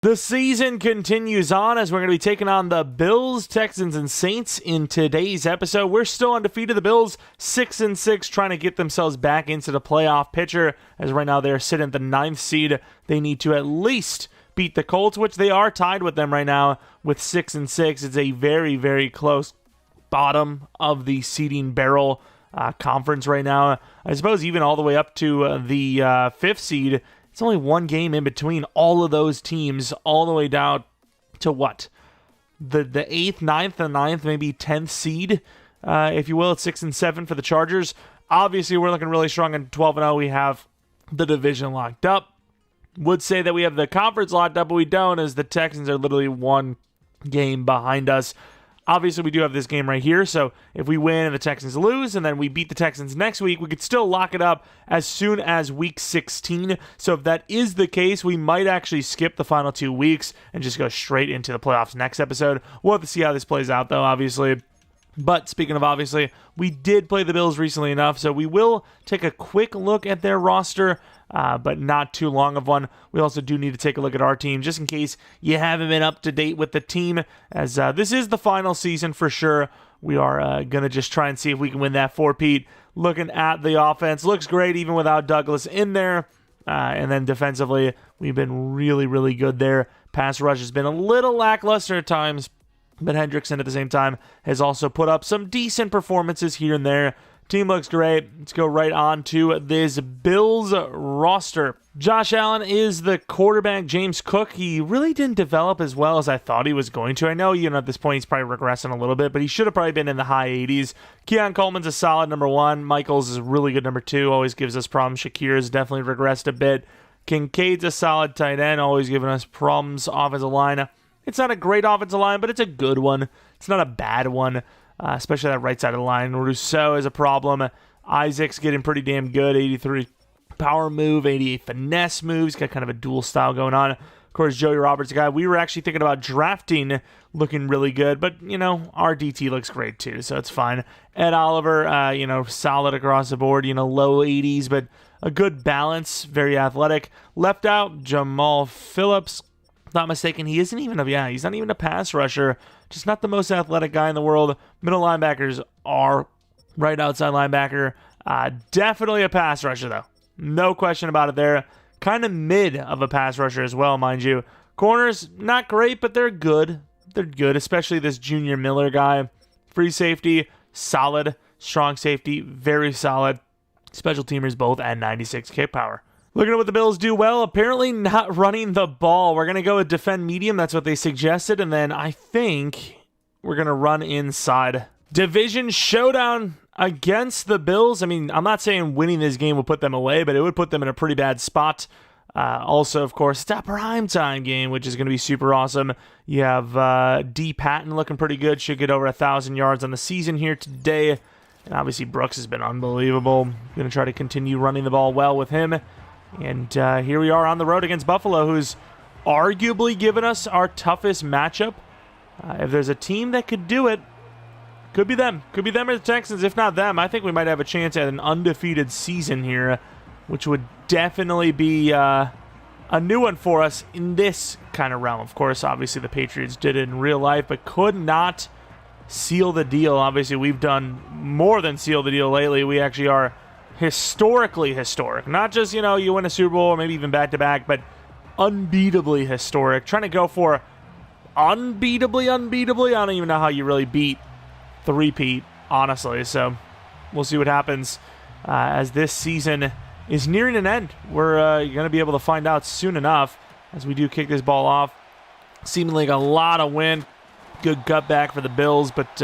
The season continues on as we're going to be taking on the Bills, Texans, and Saints in today's episode. We're still undefeated. The Bills 6-6, trying to get themselves back into the playoff picture, as right now they're sitting at the 9th seed. They need to at least beat the Colts, which they are tied with them right now with 6-6. It's a very, very close bottom of the seeding barrel conference right now. I suppose even all the way up to the 5th seed. It's only one game in between all of those teams, all the way down to what? The 8th, 9th, and 9th, maybe 10th seed, if you will. It's 6-7 for the Chargers. Obviously, we're looking really strong at 12-0. We have the division locked up. Would say that we have the conference locked up, but we don't, as the Texans are literally one game behind us. Obviously, we do have this game right here, so if we win and the Texans lose, and then we beat the Texans next week, we could still lock it up as soon as Week 16. So if that is the case, we might actually skip the final 2 weeks and just go straight into the playoffs next episode. We'll have to see how this plays out, though, obviously. But speaking of obviously, we did play the Bills recently enough, so we will take a quick look at their roster, but not too long of one. We also do need to take a look at our team, just in case you haven't been up to date with the team, as this is the final season for sure. We are going to just try and see if we can win that 4-peat. Looking at the offense, looks great even without Douglas in there. And then defensively, we've been really, really good there. Pass rush has been a little lackluster at times, but Hendrickson at the same time has also put up some decent performances here and there. Team looks great. Let's go right on to this Bills roster. Josh Allen is the quarterback. James Cook, he really didn't develop as well as I thought he was going to. I know, at this point he's probably regressing a little bit, but he should have probably been in the high 80s. Keon Coleman's a solid number 1. Michaels is a really good number 2. Always gives us problems. Shakir has definitely regressed a bit. Kincaid's a solid tight end. Always giving us problems. Offensive line. It's not a great offensive line, but it's a good one. It's not a bad one, especially that right side of the line. Rousseau is a problem. Isaac's getting pretty damn good. 83 power move, 88 finesse moves. Got kind of a dual style going on. Of course, Joey Roberts, a guy we were actually thinking about drafting, looking really good. But, our DT looks great too, so it's fine. Ed Oliver, solid across the board. Low 80s, but a good balance. Very athletic. Left out, Jamal Phillips. Not mistaken, he's not even a pass rusher. Just not the most athletic guy in the world. Middle linebackers are right outside linebacker. Definitely a pass rusher, though. No question about it there. Kind of mid of a pass rusher as well, mind you. Corners, not great, but they're good. They're good, especially this Junior Miller guy. Free safety, solid. Strong safety, very solid. Special teamers both at 96 kick power. Looking at what the Bills do well, apparently not running the ball. We're going to go with defend medium. That's what they suggested. And then I think we're going to run inside. Division showdown against the Bills. I mean, I'm not saying winning this game will put them away, but it would put them in a pretty bad spot. Also, of course, it's a primetime game, which is going to be super awesome. You have D. Patton looking pretty good. Should get over 1,000 yards on the season here today. And obviously, Brooks has been unbelievable. Going to try to continue running the ball well with him. And here we are on the road against Buffalo, who's arguably given us our toughest matchup. If there's a team that could do it, could be them. Could be them or the Texans. If not them, I think we might have a chance at an undefeated season here, which would definitely be a new one for us in this kind of realm. Of course, obviously the Patriots did it in real life, but could not seal the deal. Obviously, we've done more than seal the deal lately. We actually are historically historic. Not just, you win a Super Bowl or maybe even back-to-back, but unbeatably historic. Trying to go for unbeatably. I don't even know how you really beat 3-peat, honestly. So we'll see what happens as this season is nearing an end. We're going to be able to find out soon enough as we do kick this ball off. Seemingly like a lot of wind. Good cutback for the Bills, but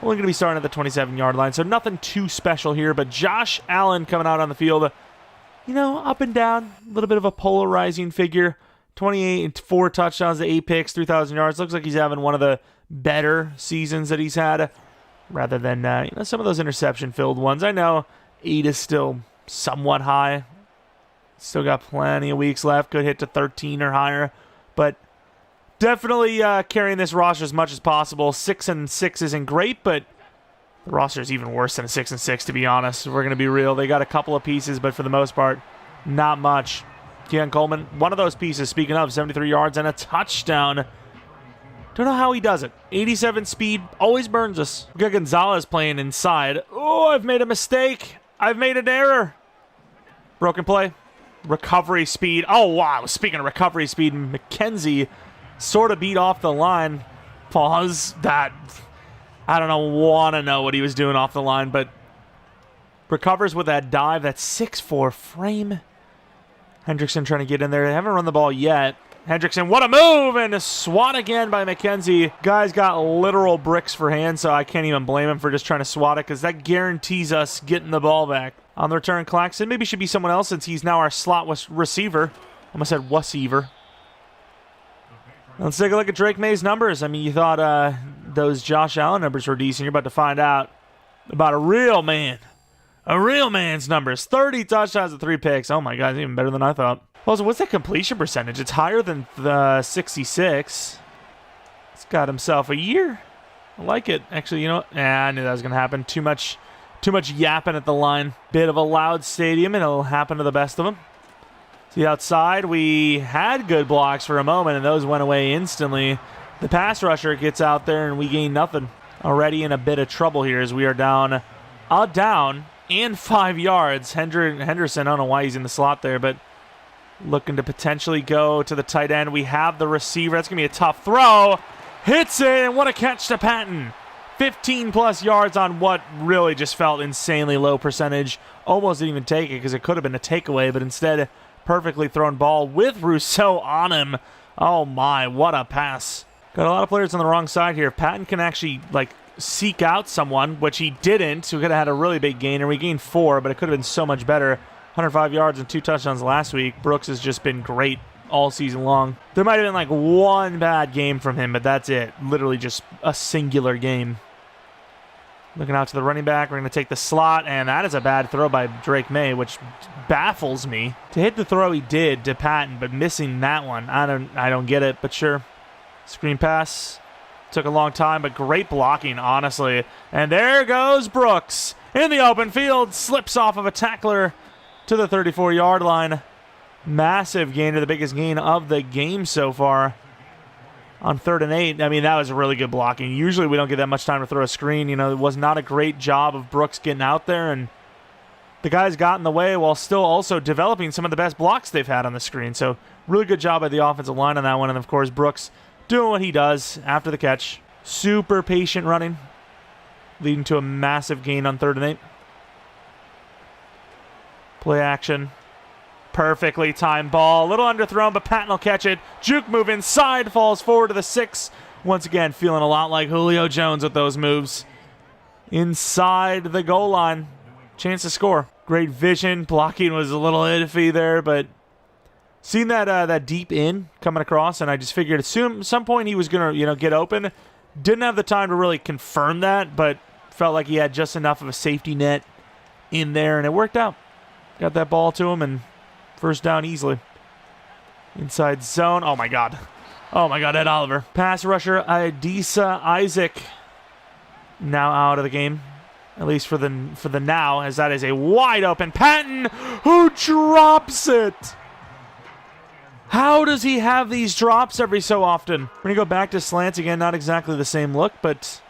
only going to be starting at the 27-yard line, so nothing too special here. But Josh Allen coming out on the field, up and down, a little bit of a polarizing figure. 28, 4 touchdowns to 8 picks, 3,000 yards. Looks like he's having one of the better seasons that he's had, rather than some of those interception-filled ones. I know 8 is still somewhat high. Still got plenty of weeks left. Could hit to 13 or higher, but definitely carrying this roster as much as possible. 6-6 isn't great, but the roster is even worse than a 6-6, to be honest. We're going to be real. They got a couple of pieces, but for the most part, not much. Keon Coleman, one of those pieces, speaking of, 73 yards and a touchdown. Don't know how he does it. 87 speed, always burns us. We got Gonzalez playing inside. Oh, I've made a mistake. I've made an error. Broken play. Recovery speed. Oh, wow. Speaking of recovery speed, McKenzie sort of beat off the line. Pause. That, I don't know, want to know what he was doing off the line, but recovers with that dive. That 6'4" frame. Hendrickson trying to get in there. They haven't run the ball yet. Hendrickson, what a move! And a swat again by McKenzie. Guy's got literal bricks for hands, so I can't even blame him for just trying to swat it, because that guarantees us getting the ball back. On the return, Claxton. Maybe should be someone else since he's now our slot receiver. Almost said receiver. Let's take a look at Drake May's numbers. I mean, you thought those Josh Allen numbers were decent. You're about to find out about a real man. A real man's numbers. 30 touchdowns and 3 picks. Oh my God, even better than I thought. Also, what's that completion percentage? It's higher than the 66. He's got himself a year. I like it. Actually, you know what? I knew that was going to happen. Too much yapping at the line. Bit of a loud stadium, and it'll happen to the best of them. See, outside, we had good blocks for a moment, and those went away instantly. The pass rusher gets out there, and we gain nothing. Already in a bit of trouble here as we are down and 5 yards. Henderson, I don't know why he's in the slot there, but looking to potentially go to the tight end. We have the receiver. That's going to be a tough throw. Hits it, and what a catch to Patton. 15-plus yards on what really just felt insanely low percentage. Almost didn't even take it because it could have been a takeaway, but instead, perfectly thrown ball with Rousseau on him. Oh my, what a pass. Got a lot of players on the wrong side here. Patton can actually, seek out someone, which he didn't. We could have had a really big gain, and we gained 4, but it could have been so much better. 105 yards and 2 touchdowns last week. Brooks has just been great all season long. There might have been one bad game from him, but that's it. Literally just a singular game. Looking out to the running back. We're going to take the slot, and that is a bad throw by Drake May, which baffles me. To hit the throw he did to Patton, but missing that one, I don't get it, but sure. Screen pass. Took a long time, but great blocking, honestly. And there goes Brooks in the open field. Slips off of a tackler to the 34-yard line. Massive gain, to the biggest gain of the game so far. On 3rd and 8, I mean, that was really good blocking. Usually we don't get that much time to throw a screen. You know, it was not a great job of Brooks getting out there, and the guys got in the way while still also developing some of the best blocks they've had on the screen. So really good job by the offensive line on that one. And, of course, Brooks doing what he does after the catch. Super patient running, leading to a massive gain on 3rd and 8. Play action. Perfectly timed ball. A little underthrown, but Patton will catch it. Juke move inside, falls forward to the 6. Once again, feeling a lot like Julio Jones with those moves. Inside the goal line. Chance to score. Great vision. Blocking was a little iffy there, but seen that deep in coming across, and I just figured at some point he was going to get open. Didn't have the time to really confirm that, but felt like he had just enough of a safety net in there, and it worked out. Got that ball to him, and first down easily. Inside zone. Oh, my God. Oh, my God, Ed Oliver. Pass rusher, Adisa Isaac, now out of the game, at least for the now, as that is a wide open Patton who drops it. How does he have these drops every so often? We're going to go back to slants again. Not exactly the same look, but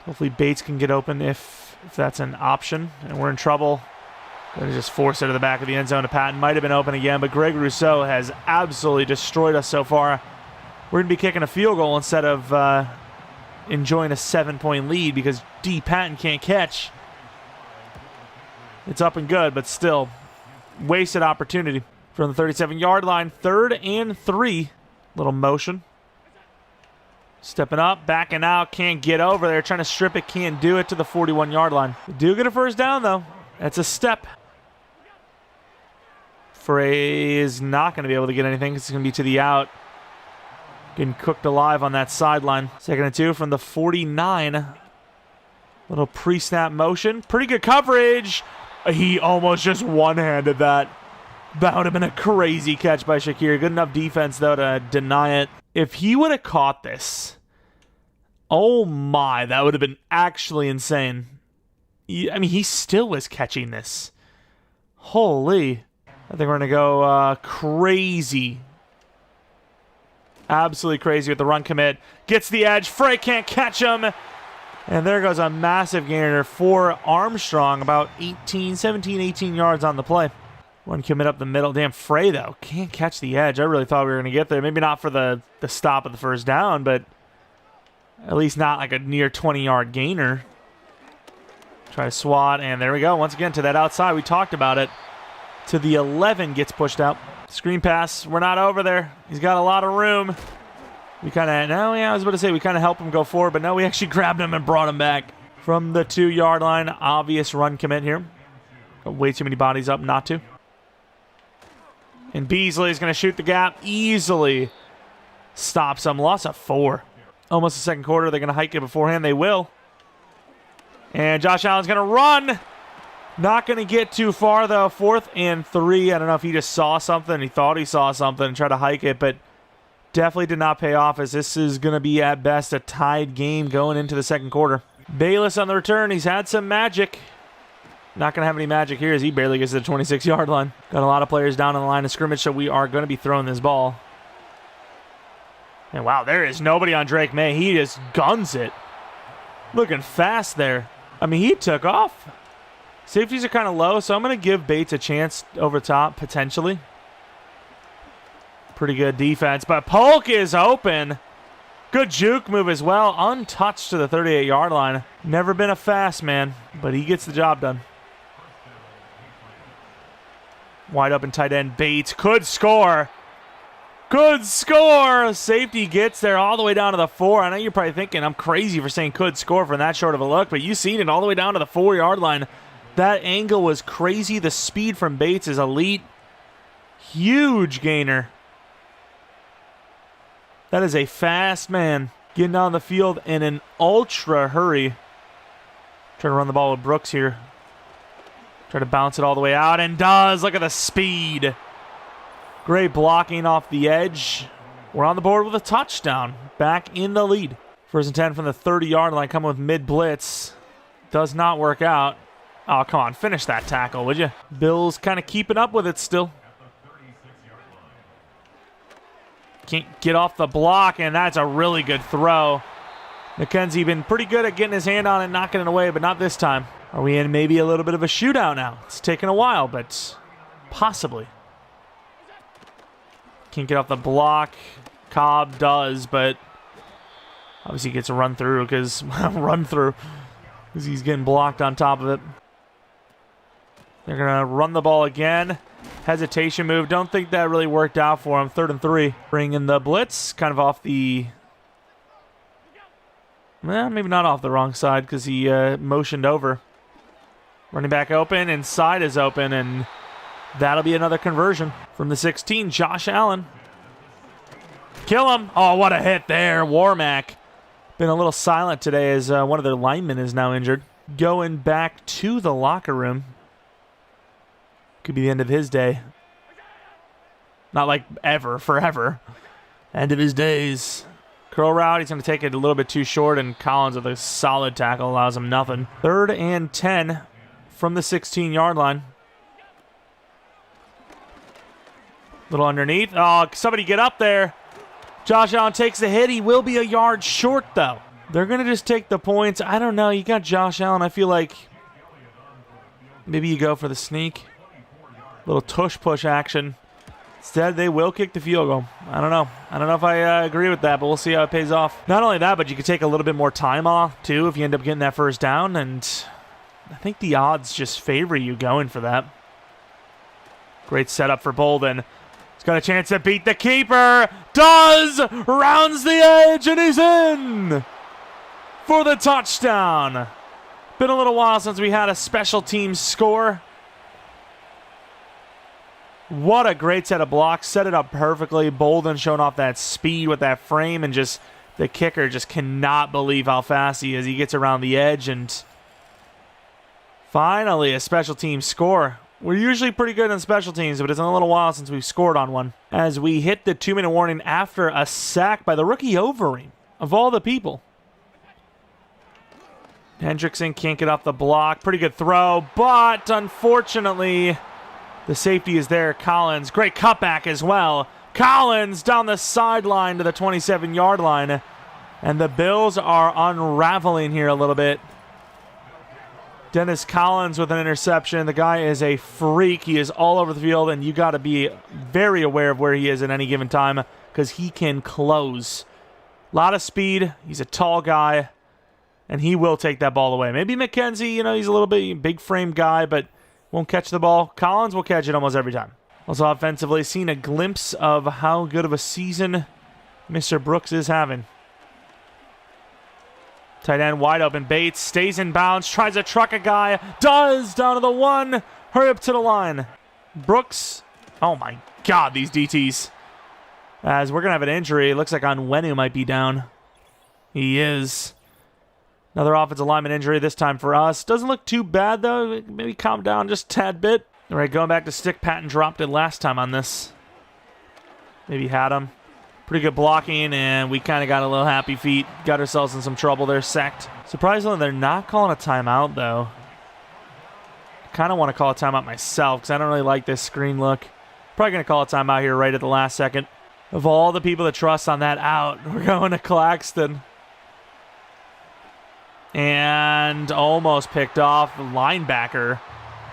hopefully Bates can get open if that's an option. And we're in trouble. Going to just force it to the back of the end zone to Patton. Might have been open again, but Greg Rousseau has absolutely destroyed us so far. We're going to be kicking a field goal instead of enjoying a 7-point lead because D. Patton can't catch. It's up and good, but still, wasted opportunity. From the 37-yard line, 3rd and 3. Little motion. Stepping up, backing out, can't get over there. Trying to strip it, can't do it to the 41-yard line. We do get a first down, though. That's a step. Frey is not going to be able to get anything because it's going to be to the out. Getting cooked alive on that sideline. 2nd and 2 from the 49. Little pre-snap motion. Pretty good coverage. He almost just one-handed that. That would have been a crazy catch by Shakir. Good enough defense, though, to deny it. If he would have caught this, oh my, that would have been actually insane. I mean, he still was catching this. Holy. I think we're going to go crazy. Absolutely crazy with the run commit. Gets the edge. Frey can't catch him. And there goes a massive gainer for Armstrong. About 17, 18 yards on the play. Run commit up the middle. Damn, Frey, though, can't catch the edge. I really thought we were going to get there. Maybe not for the stop of the first down, but at least not like a near 20-yard gainer. Try to swat, and there we go. Once again, to that outside. We talked about it. To the 11, gets pushed out. Screen pass. We're not over there. He's got a lot of room. We kind of, no, yeah, I was about to say we kind of helped him go forward, but no, we actually grabbed him and brought him back from the 2-yard line. Obvious run commit here. Got way too many bodies up not to. And Beasley is going to shoot the gap easily. Stops him. Loss of 4. Almost the second quarter. They're going to hike it beforehand. They will. And Josh Allen's going to run. Not going to get too far, though. 4th and 3. I don't know if he just saw something. He thought he saw something and tried to hike it, but definitely did not pay off, as this is going to be, at best, a tied game going into the second quarter. Bayless on the return. He's had some magic. Not going to have any magic here as he barely gets to the 26-yard line. Got a lot of players down on the line of scrimmage, so we are going to be throwing this ball. And wow, there is nobody on Drake May. He just guns it. Looking fast there. I mean, he took off. Safeties are kind of low, so I'm going to give Bates a chance over top, potentially. Pretty good defense, but Polk is open. Good juke move as well. Untouched to the 38-yard line. Never been a fast man, but he gets the job done. Wide open tight end Bates could score. Could score. Safety gets there all the way down to the 4. I know you're probably thinking I'm crazy for saying could score from that short of a look, but you've seen it all the way down to the 4-yard line. That angle was crazy. The speed from Bates is elite. Huge gainer. That is a fast man getting on the field in an ultra hurry. Trying to run the ball with Brooks here. Try to bounce it all the way out, and does. Look at the speed. Great blocking off the edge. We're on the board with a touchdown. Back in the lead. 1st and 10 from the 30-yard line, coming with mid-blitz. Does not work out. Oh, come on. Finish that tackle, would you? Bills kind of keeping up with it still. Can't get off the block, and that's a really good throw. McKenzie been pretty good at getting his hand on it, knocking it away, but not this time. Are we in maybe a little bit of a shootout now? It's taken a while, but possibly. Can't get off the block. Cobb does, but obviously gets a run through because he's getting blocked on top of it. They're going to run the ball again. Hesitation move. Don't think that really worked out for him. 3rd and 3. Bring in the blitz. Kind of off the... Well, maybe not off the wrong side because he motioned over. Running back open. Inside is open. And that'll be another conversion. From the 16, Josh Allen. Kill him. Oh, what a hit there. Warmack. Been a little silent today as one of their linemen is now injured. Going back to the locker room. Could be the end of his day. Not like ever, forever. End of his days. Curl route, he's going to take it a little bit too short, and Collins with a solid tackle allows him nothing. 3rd and 10 from the 16-yard line. Little underneath. Oh, somebody get up there. Josh Allen takes the hit. He will be a yard short, though. They're going to just take the points. I don't know. You got Josh Allen. I feel like maybe you go for the sneak. Little tush-push action. Instead, they will kick the field goal. I don't know. I don't know if I agree with that, but we'll see how it pays off. Not only that, but you could take a little bit more time off, too, if you end up getting that first down, and I think the odds just favor you going for that. Great setup for Bolden. He's got a chance to beat the keeper. Does! Rounds the edge, and he's in for the touchdown. Been a little while since we had a special teams score. What a great set of blocks. Set it up perfectly. Bolden showing off that speed with that frame, and just the kicker just cannot believe how fast he is. He gets around the edge, and finally a special team score. We're usually pretty good on special teams, but it's been a little while since we've scored on one. As we hit the 2-minute warning after a sack by the rookie Overeem, of all the people. Hendrickson can't get off the block. Pretty good throw, but unfortunately The safety is there. Collins, great cutback as well. Collins down the sideline to the 27-yard line. And the Bills are unraveling here a little bit. Dennis Collins with an interception. The guy is a freak. He is all over the field, and you got to be very aware of where he is at any given time because he can close. A lot of speed. He's a tall guy, and he will take that ball away. Maybe McKenzie, he's a little bit big frame guy, but won't catch the ball. Collins will catch it almost every time. Also offensively, seen a glimpse of how good of a season Mr. Brooks is having. Tight end wide open. Bates stays in bounds, tries to truck a guy, does, down to the 1, hurry up to the line. Brooks, oh my God, these DTs. As we're going to have an injury, it looks like Onwenu might be down. He is. Another offensive lineman injury this time for us. Doesn't look too bad though, maybe calm down just a tad bit. All right, going back to stick, Patton dropped it last time on this. Maybe had him. Pretty good blocking, and we kind of got a little happy feet. Got ourselves in some trouble there, sacked. Surprisingly, they're not calling a timeout, though. I kind of want to call a timeout myself, because I don't really like this screen look. Probably going to call a timeout here right at the last second. Of all the people to trust on that out, we're going to Claxton. And almost picked off the linebacker,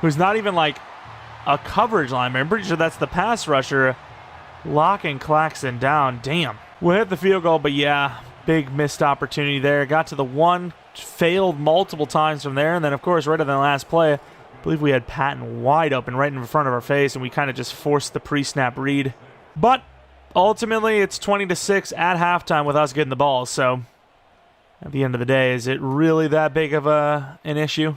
who's not even like a coverage lineman. I'm pretty sure that's the pass rusher. Locking Claxton down. Damn. We'll hit the field goal, but yeah, big missed opportunity there. Got to the 1, failed multiple times from there, and then, of course, right at the last play, I believe we had Patton wide open right in front of our face, and we kind of just forced the pre-snap read. But ultimately, it's 20-6 at halftime with us getting the ball, so at the end of the day, is it really that big of an issue?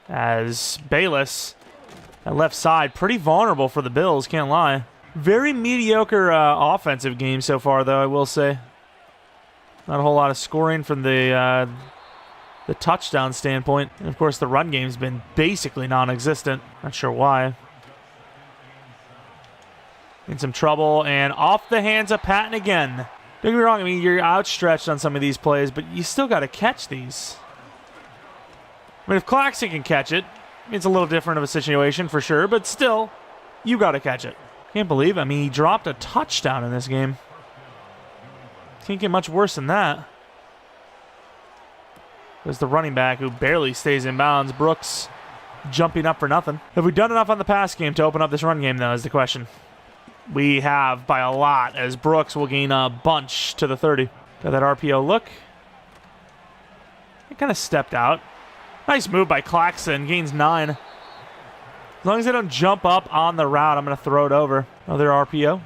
As Bayless, that left side, pretty vulnerable for the Bills, can't lie. Very mediocre offensive game so far, though, I will say. Not a whole lot of scoring from the touchdown standpoint. And, of course, the run game's been basically non-existent. Not sure why. In some trouble, and off the hands of Patton again. Don't get me wrong, I mean, you're outstretched on some of these plays, but you still got to catch these. I mean, if Claxton can catch it, it's a little different of a situation for sure, but still, you got to catch it. Can't believe it. I mean, he dropped a touchdown in this game. Can't get much worse than that. There's the running back who barely stays in bounds. Brooks jumping up for nothing. Have we done enough on the pass game to open up this run game, though, is the question. We have by a lot, as Brooks will gain a bunch to the 30. Got that RPO look. He kind of stepped out. Nice move by Claxton. Gains 9. As long as they don't jump up on the route, I'm going to throw it over. Another RPO.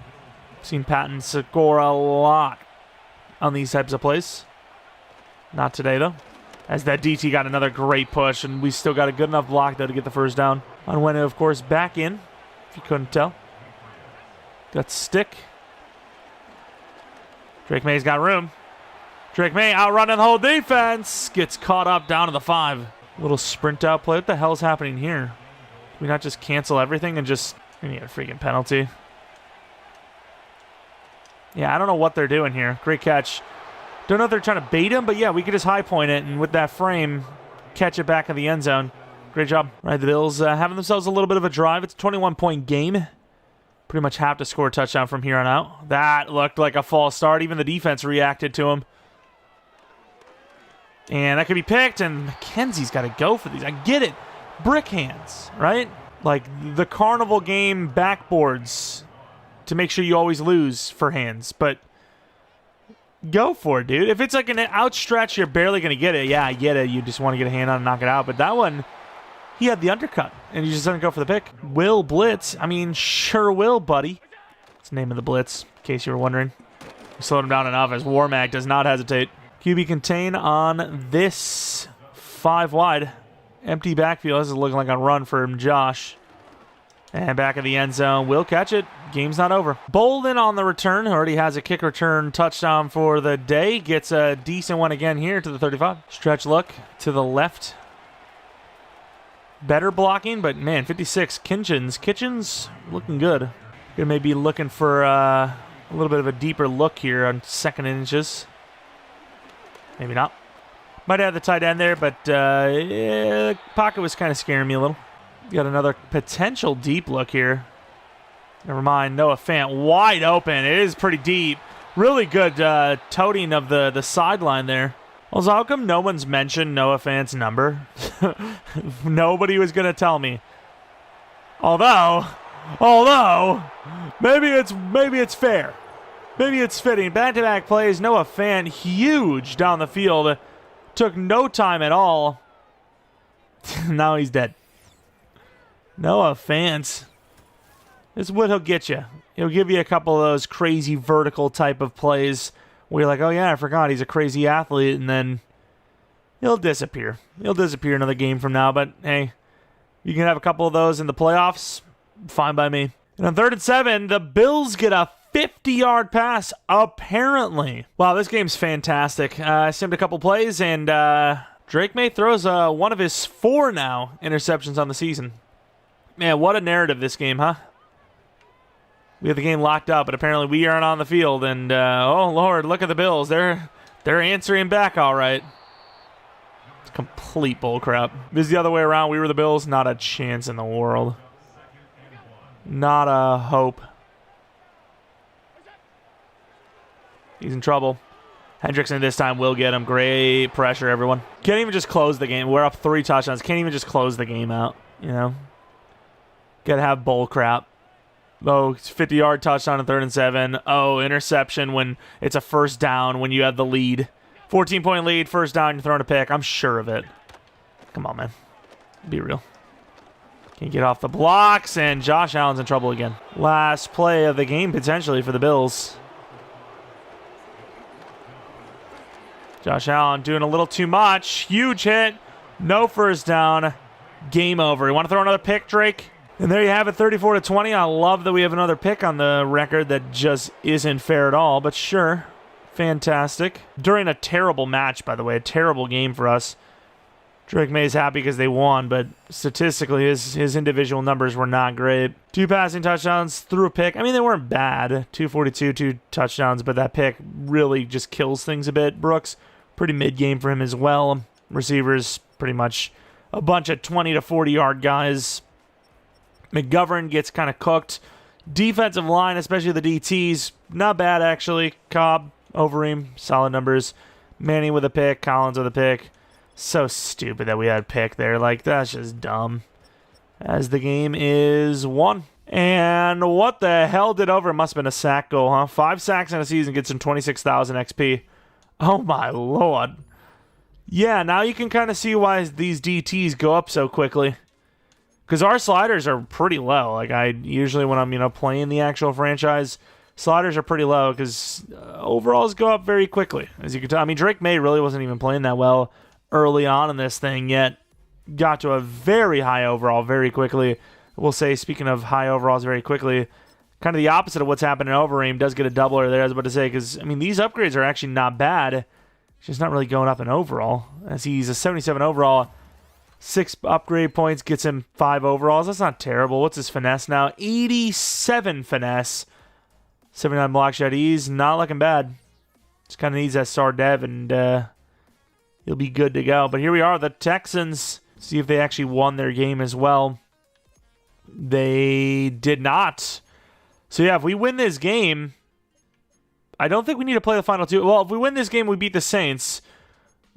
Seen Patton score a lot on these types of plays. Not today, though. As that DT got another great push, and we still got a good enough block, though, to get the first down. Onwenu, of course, back in, if you couldn't tell. Got stick. Drake May's got room. Drake May outrunning the whole defense. Gets caught up down to the 5. Little sprint out play. What the hell's happening here? We not just cancel everything and just... We need a freaking penalty. Yeah, I don't know what they're doing here. Great catch. Don't know if they're trying to bait him, but yeah, we could just high point it and with that frame, catch it back in the end zone. Great job. All right, the Bills having themselves a little bit of a drive. It's a 21-point game. Pretty much have to score a touchdown from here on out. That looked like a false start. Even the defense reacted to him. And that could be picked, and McKenzie's got to go for these. I get it. Brick hands, right? Like the carnival game backboards to make sure you always lose for hands. But go for it, dude. If it's like an outstretch, you're barely going to get it. Yeah, I get it. You just want to get a hand on and knock it out. But that one, he had the undercut, and he just doesn't go for the pick. Will blitz. I mean, sure will, buddy. That's the name of the blitz, in case you were wondering. We slowed him down enough as Warmack does not hesitate. QB contain on this 5 wide. Empty backfield. This is looking like a run for Josh. And back in the end zone. Will catch it. Game's not over. Bolden on the return. Already has a kick return touchdown for the day. Gets a decent one again here to the 35. Stretch look to the left. Better blocking, but man, 56. Kitchens looking good. Gonna maybe looking for a little bit of a deeper look here on 2nd and inches. Maybe not. Might have the tight end there, but yeah, the pocket was kind of scaring me a little. Got another potential deep look here. Never mind. Noah Fant wide open. It is pretty deep. Really good toting of the sideline there. Also, how come no one's mentioned Noah Fant's number? Nobody was going to tell me. Although, maybe it's fair. Maybe it's fitting. Back-to-back plays. Noah Fant, huge down the field. Took no time at all. Now he's dead. Noah Fant. This is what he'll get you. He'll give you a couple of those crazy vertical type of plays where you're like, oh yeah, I forgot he's a crazy athlete, and then he'll disappear. He'll disappear another game from now, but hey, you can have a couple of those in the playoffs. Fine by me. And on 3rd and 7, the Bills get a 50-yard pass, apparently. Wow, this game's fantastic. I simmed a couple plays, and Drake May throws one of his 4 now interceptions on the season. Man, what a narrative this game, huh? We have the game locked up, but apparently we aren't on the field, and oh Lord, look at the Bills. They're answering back all right. It's complete bullcrap. This is the other way around. We were the Bills. Not a chance in the world. Not a hope. He's in trouble. Hendrickson this time will get him. Great pressure, everyone. Can't even just close the game. We're up 3 touchdowns. Can't even just close the game out, you know? Gotta have bull crap. Oh, 50-yard touchdown on 3rd and 7. Oh, interception when it's a first down when you have the lead. 14-point lead, first down, you're throwing a pick. I'm sure of it. Come on, man. Be real. Can't get off the blocks, and Josh Allen's in trouble again. Last play of the game, potentially, for the Bills. Josh Allen doing a little too much. Huge hit. No first down. Game over. You want to throw another pick, Drake? And there you have it, 34-20. I love that we have another pick on the record that just isn't fair at all, but sure. Fantastic. During a terrible match, by the way. A terrible game for us. Drake May's happy because they won, but statistically, his individual numbers were not great. 2 passing touchdowns, threw a pick. I mean, they weren't bad. 242, 2 touchdowns, but that pick really just kills things a bit. Brooks, pretty mid-game for him as well. Receivers, pretty much a bunch of 20 to 40-yard guys. McGovern gets kind of cooked. Defensive line, especially the DTs, not bad, actually. Cobb, Overeem, solid numbers. Manning with a pick, Collins with a pick. So stupid that we had a pick there. Like, that's just dumb. As the game is won. And what the hell did over? It must have been a sack goal, huh? 5 sacks in a season gets him 26,000 XP. Oh, my Lord. Yeah, now you can kind of see why these DTs go up so quickly. Because our sliders are pretty low. Like, I usually, when I'm, playing the actual franchise, sliders are pretty low because overalls go up very quickly. As you can tell, I mean, Drake May really wasn't even playing that well early on in this thing, yet got to a very high overall very quickly. We'll say, speaking of high overalls very quickly, kind of the opposite of what's happened in Overeem. Does get a doubler there, I was about to say, because, I mean, these upgrades are actually not bad. It's just not really going up in overall. As he's a 77 overall, 6 upgrade points gets him 5 overalls. That's not terrible. What's his finesse now? 87 finesse. 79 block shed. He's not looking bad. Just kind of needs that star dev, and he'll be good to go. But here we are, the Texans. See if they actually won their game as well. They did not. So yeah, if we win this game, I don't think we need to play the final 2. Well, if we win this game, we beat the Saints.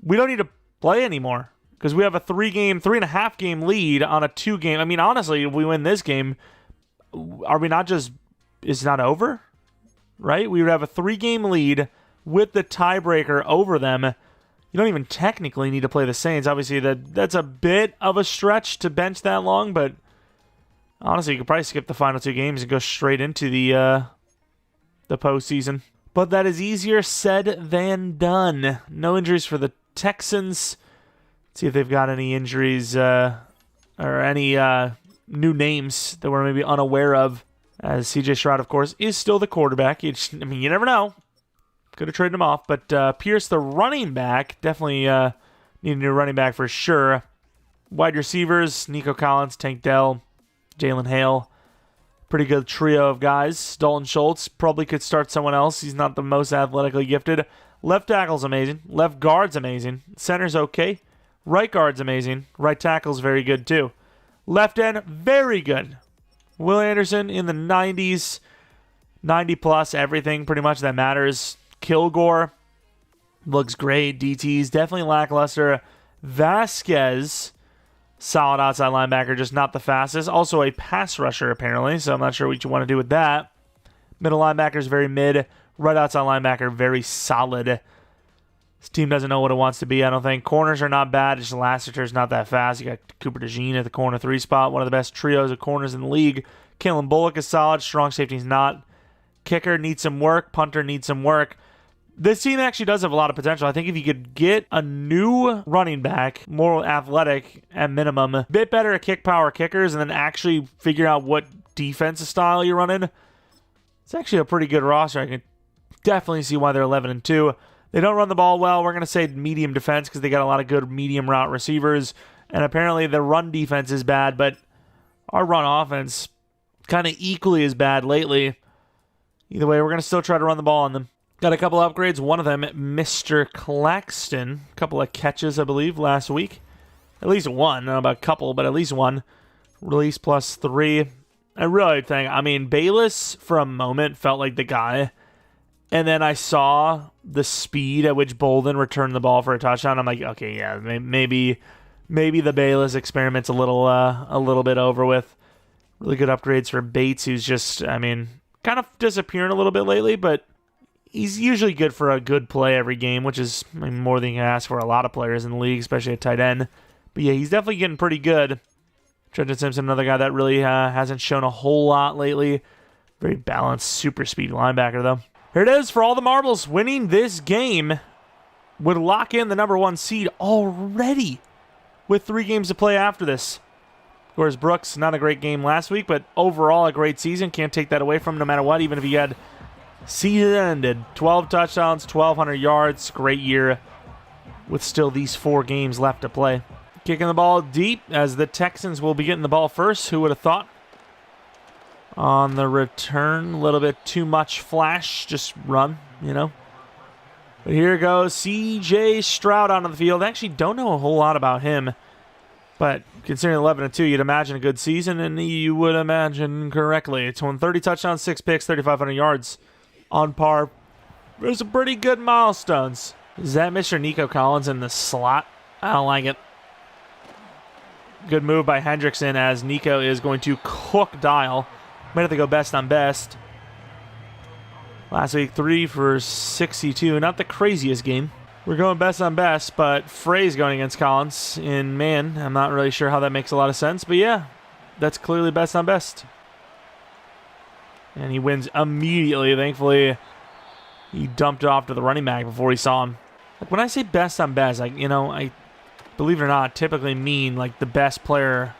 We don't need to play anymore because we have a 3.5 game lead on a 2 game. I mean, honestly, if we win this game, are we not just, it's not over, right? We would have a 3 game lead with the tiebreaker over them. You don't even technically need to play the Saints. Obviously, that's a bit of a stretch to bench that long, but honestly, you could probably skip the final 2 games and go straight into the postseason. But that is easier said than done. No injuries for the Texans. Let's see if they've got any injuries or any new names that we're maybe unaware of. As CJ Stroud, of course, is still the quarterback. You never know. Could have traded him off. But Pierce, the running back, definitely need a new running back for sure. Wide receivers, Nico Collins, Tank Dell, Jalen Hale. Pretty good trio of guys. Dalton Schultz probably could start someone else. He's not the most athletically gifted. Left tackle's amazing. Left guard's amazing. Center's okay. Right guard's amazing. Right tackle's very good too. Left end, very good. Will Anderson in the 90s, 90 plus, everything pretty much that matters. Kilgore looks great. DT's definitely lackluster. Vasquez, solid outside linebacker, just not the fastest. Also a pass rusher, apparently, so I'm not sure what you want to do with that. Middle linebacker is very mid. Right outside linebacker, very solid. This team doesn't know what it wants to be, I don't think. Corners are not bad. It's just Lassiter's not that fast. You got Cooper DeJean at the corner 3 spot. One of the best trios of corners in the league. Kalen Bullock is solid. Strong safety's not. Kicker needs some work. Punter needs some work. This team actually does have a lot of potential. I think if you could get a new running back, more athletic at minimum, a bit better at kick power kickers, and then actually figure out what defensive style you're running, it's actually a pretty good roster. I can definitely see why they're 11-2. They don't run the ball well. We're going to say medium defense because they got a lot of good medium route receivers, and apparently the run defense is bad, but our run offense kind of equally as bad lately. Either way, we're going to still try to run the ball on them. Got a couple upgrades. One of them, Mr. Claxton. A couple of catches, I believe, last week. At least one. I don't know about a couple, but at least one. Release +3. I really think, Bayless for a moment felt like the guy. And then I saw the speed at which Bolden returned the ball for a touchdown. I'm like, okay, yeah, maybe the Bayless experiment's a little bit over with. Really good upgrades for Bates, who's just, kind of disappearing a little bit lately, but he's usually good for a good play every game, which is more than you can ask for a lot of players in the league, especially at tight end. But yeah, he's definitely getting pretty good. Trenton Simpson, another guy that really hasn't shown a whole lot lately. Very balanced, super speedy linebacker, though. Here it is for all the marbles. Winning this game would lock in the #1 seed already with 3 games to play after this. Of course, Brooks, not a great game last week, but overall a great season. Can't take that away from him no matter what, even if he had season ended. 12 touchdowns, 1,200 yards. Great year with still these 4 games left to play. Kicking the ball deep as the Texans will be getting the ball first. Who would have thought? On the return, a little bit too much flash. Just run, But here goes C.J. Stroud onto the field. I actually don't know a whole lot about him. But considering 11-2, you'd imagine a good season, and you would imagine correctly. It's won 30 touchdowns, 6 picks, 3,500 yards. On par. There's some pretty good milestones. Is that Mr. Nico Collins in the slot? I don't like it. Good move by Hendrickson as Nico is going to cook Dial. Might have to go best on best. Last week, 3 for 62. Not the craziest game. We're going best on best, but Frey's going against Collins in man. I'm not really sure how that makes a lot of sense, but yeah, that's clearly best on best. And he wins immediately. Thankfully, he dumped it off to the running back before he saw him. When I say best on best, I believe it or not, typically mean like the best player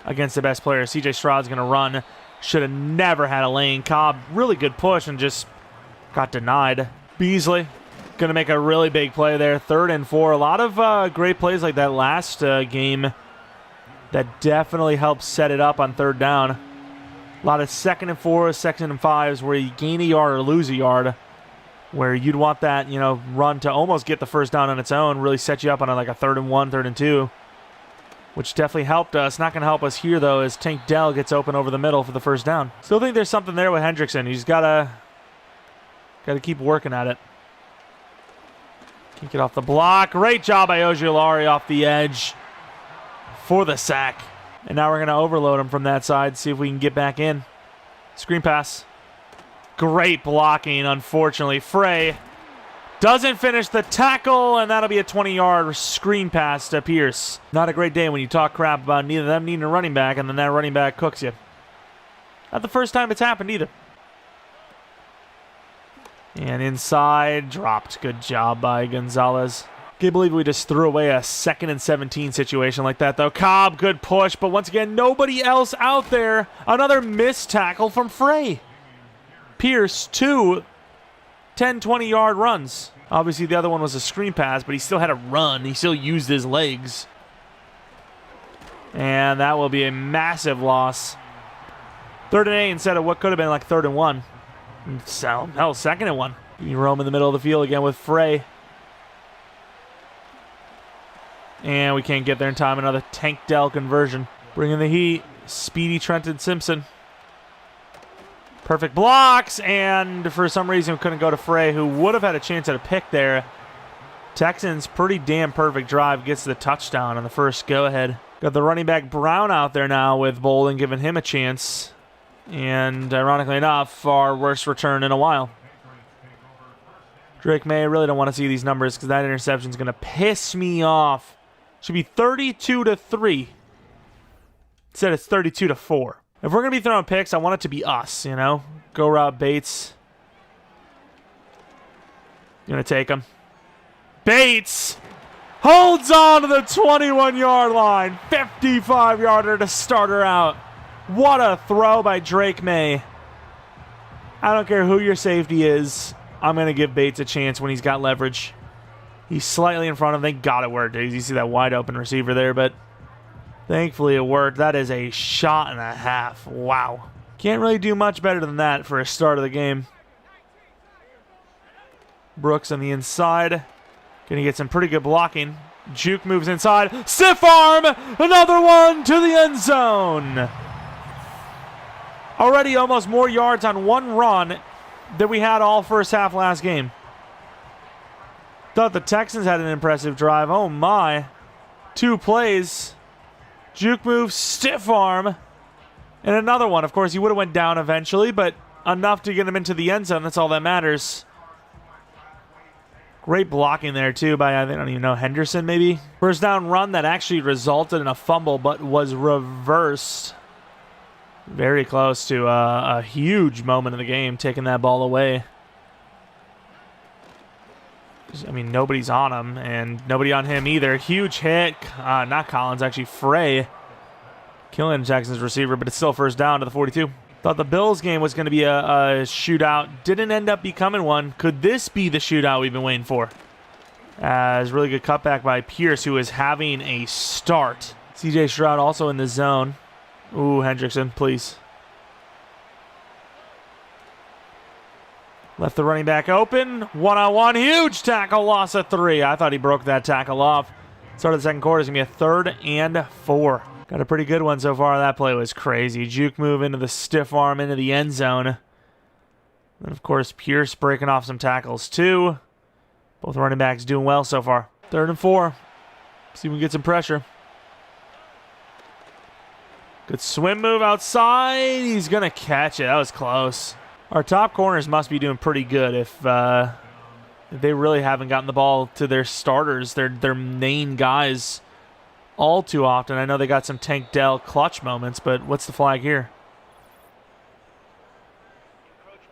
against the best player. CJ Stroud's going to run. Should have never had a lane. Cobb, really good push and just got denied. Beasley going to make a really big play there. 3rd and 4. A lot of great plays like that last game that definitely helped set it up on 3rd down. A lot of 2nd and 4s, 2nd and 5s where you gain a yard or lose a yard, where you'd want that, run to almost get the first down on its own, really set you up on like a 3rd and 1, 3rd and 2, which definitely helped us. Not going to help us here, though, as Tank Dell gets open over the middle for the first down. Still think there's something there with Hendrickson. He's got to keep working at it. Can't get off the block. Great job by Ojulari off the edge for the sack. And now we're going to overload him from that side, see if we can get back in. Screen pass. Great blocking, unfortunately. Frey doesn't finish the tackle, and that'll be a 20-yard screen pass to Pierce. Not a great day when you talk crap about neither of them needing a running back, and then that running back cooks you. Not the first time it's happened either. And inside, dropped. Good job by Gonzalez. Can't believe we just threw away a 2nd and 17 situation like that, though. Cobb, good push, but once again, nobody else out there. Another missed tackle from Frey. Pierce, 2 10, 20-yard runs. Obviously, the other one was a screen pass, but he still had to run. He still used his legs. And that will be a massive loss. 3rd and 8 instead of what could have been like 3rd and 1. So, hell, 2nd and 1. You roam in the middle of the field again with Frey. And we can't get there in time. Another Tank Dell conversion. Bringing the heat. Speedy Trenton Simpson. Perfect blocks, and for some reason couldn't go to Frey, who would have had a chance at a pick there. Texans, pretty damn perfect drive, gets the touchdown on the first go-ahead. Got the running back Brown out there now with Bolden, giving him a chance. And ironically enough, our worst return in a while. Drake May, I really don't want to see these numbers because that interception is going to piss me off. Should be 32-3. Instead, it's 32-4. If we're going to be throwing picks, I want it to be us, you know? Go route Bates. Going to take him. Bates holds on to the 21-yard line. 55-yarder to start her out. What a throw by Drake May. I don't care who your safety is. I'm going to give Bates a chance when he's got leverage. He's slightly in front of him. Thank God it worked. You see that wide open receiver there, but thankfully it worked. That is a shot and a half. Wow. Can't really do much better than that for a start of the game. Brooks on the inside. Gonna get some pretty good blocking. Juke moves inside. Stiff arm! Another one to the end zone. Already almost more yards on one run than we had all first half last game. Thought the Texans had an impressive drive. Oh my. 2 plays. Juke move, stiff arm. And another one. Of course, he would have went down eventually, but enough to get him into the end zone. That's all that matters. Great blocking there, too, by, I don't even know, Henderson, maybe? First down run that actually resulted in a fumble, but was reversed. Very close to a huge moment in the game, taking that ball away. I mean, nobody's on him, and nobody on him either. Huge hit. Not Collins, actually Frey. Killing Jackson's receiver, but it's still first down to the 42. Thought the Bills game was going to be a shootout. Didn't end up becoming one. Could this be the shootout we've been waiting for? As really good cutback by Pierce, who is having a start. CJ Stroud also in the zone. Ooh, Hendrickson, please. Left the running back open. One-on-one, huge tackle, loss of 3. I thought he broke that tackle off. Start of the second quarter is going to be a 3rd and 4. Got a pretty good one so far. That play was crazy. Juke move into the stiff arm into the end zone. And, of course, Pierce breaking off some tackles, too. Both running backs doing well so far. 3rd and 4. See if we can get some pressure. Good swim move outside. He's going to catch it. That was close. Our top corners must be doing pretty good if they really haven't gotten the ball to their starters, their main guys, all too often. I know they got some Tank Dell clutch moments, but what's the flag here?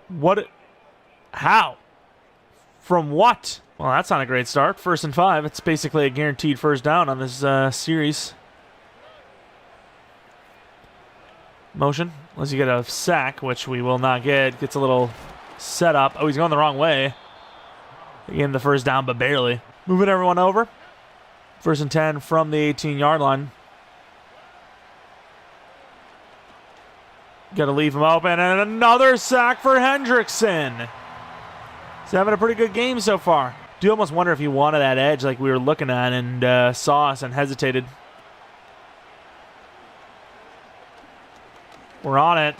What? How? From what? Well, that's not a great start. 1st and 5. It's basically a guaranteed first down on this series. Motion. Unless you get a sack, which we will not get. Gets a little set up. Oh, he's going the wrong way. Again, the first down, but barely. Moving everyone over. 1st and 10 from the 18-yard line. Got to leave him open. And another sack for Hendrickson. He's having a pretty good game so far. Do almost wonder if he wanted that edge like we were looking at and saw us and hesitated. We're on it.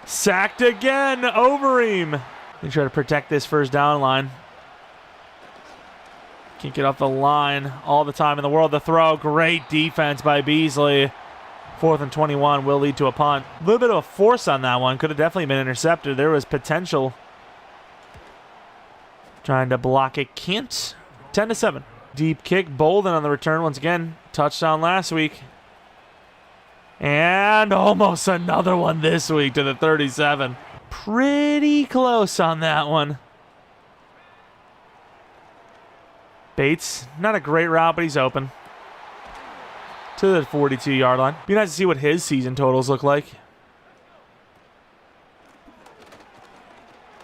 Sacked again. Overeem. They try to protect this first down line. Can't get off the line all the time in the world. The throw. Great defense by Beasley. 4th and 21 will lead to a punt. A little bit of a force on that one. Could have definitely been intercepted. There was potential. Trying to block it. Can't. 10-7. Deep kick. Bolden on the return once again. Touchdown last week. And almost another one this week to the 37. Pretty close on that one. Bates, not a great route, but he's open. To the 42-yard line. Be nice to see what his season totals look like.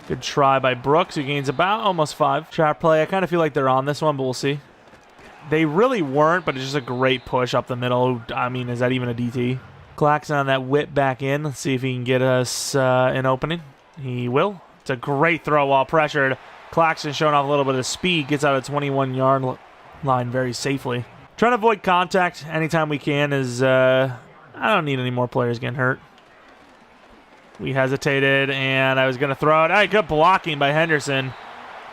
Good try by Brooks, who gains about almost 5. Trap play, I kind of feel like they're on this one, but we'll see. They really weren't, but it's just a great push up the middle. I mean, is that even a DT? Claxton on that whip back in. Let's see if he can get us an opening. He will. It's a great throw while pressured. Claxton showing off a little bit of speed. Gets out of 21-yard line very safely. Trying to avoid contact anytime we can is I don't need any more players getting hurt. We hesitated, and I was going to throw it. All right, good blocking by Henderson.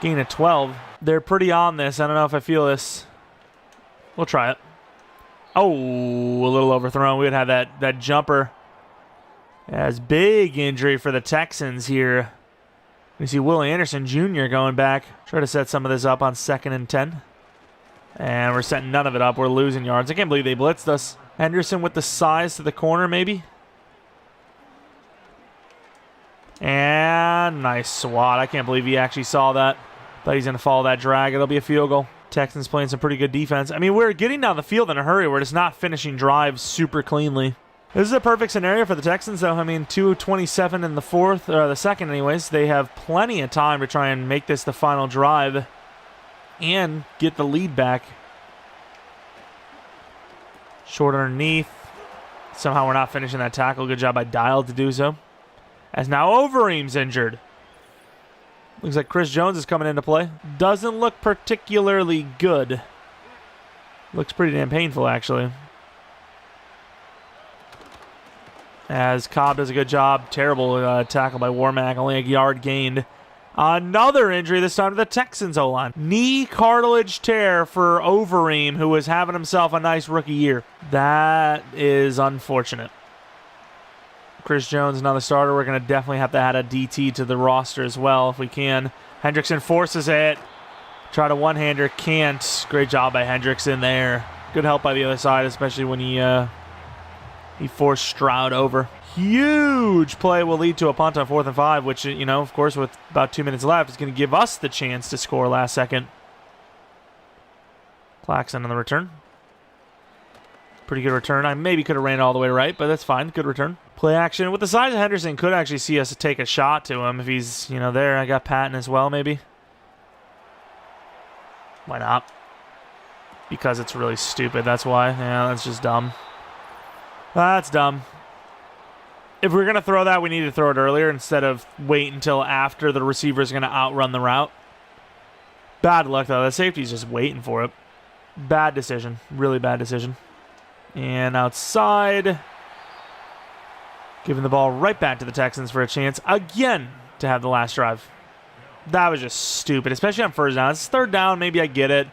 Gain of 12. They're pretty on this. I don't know if I feel this. We'll try it. Oh, a little overthrown. We would have that jumper. As big injury for the Texans here. We see Will Anderson Jr. going back. Try to set some of this up on 2nd and 10. And we're setting none of it up. We're losing yards. I can't believe they blitzed us. Henderson with the size to the corner, maybe. And nice swat. I can't believe he actually saw that. Thought he's going to follow that drag. It'll be a field goal. Texans playing some pretty good defense. I mean, we're getting down the field in a hurry. We're just not finishing drives super cleanly. This is a perfect scenario for the Texans, though. I mean, 2:27 in the fourth, or the second anyways. They have plenty of time to try and make this the final drive and get the lead back. Short underneath. Somehow we're not finishing that tackle. Good job by Dial to do so. As now Overeem's injured. Looks like Chris Jones is coming into play. Doesn't look particularly good. Looks pretty damn painful, actually. As Cobb does a good job. Terrible tackle by Warmack. Only a yard gained. Another injury, this time to the Texans O-line. Knee cartilage tear for Overeem, who was having himself a nice rookie year. That is unfortunate. Chris Jones, another starter. We're going to definitely have to add a DT to the roster as well if we can. Hendrickson forces it. Try to one-hander. Can't. Great job by Hendrickson there. Good help by the other side, especially when he forced Stroud over. Huge play will lead to a punt on 4th and 5, which, you know, of course, with about 2 minutes left, is going to give us the chance to score last second. Claxton on the return. Pretty good return. I maybe could have ran all the way right, but that's fine. Good return. Play action. With the size of Henderson, could actually see us take a shot to him if he's, you know, there. I got Patton as well, maybe. Why not? Because it's really stupid. That's why. Yeah, that's just dumb. That's dumb. If we're going to throw that, we need to throw it earlier instead of wait until after the receiver is going to outrun the route. Bad luck, though. The safety's just waiting for it. Bad decision. Really bad decision. And outside. Giving the ball right back to the Texans for a chance again to have the last drive. That was just stupid, especially on 1st down. It's 3rd down. Maybe I get it.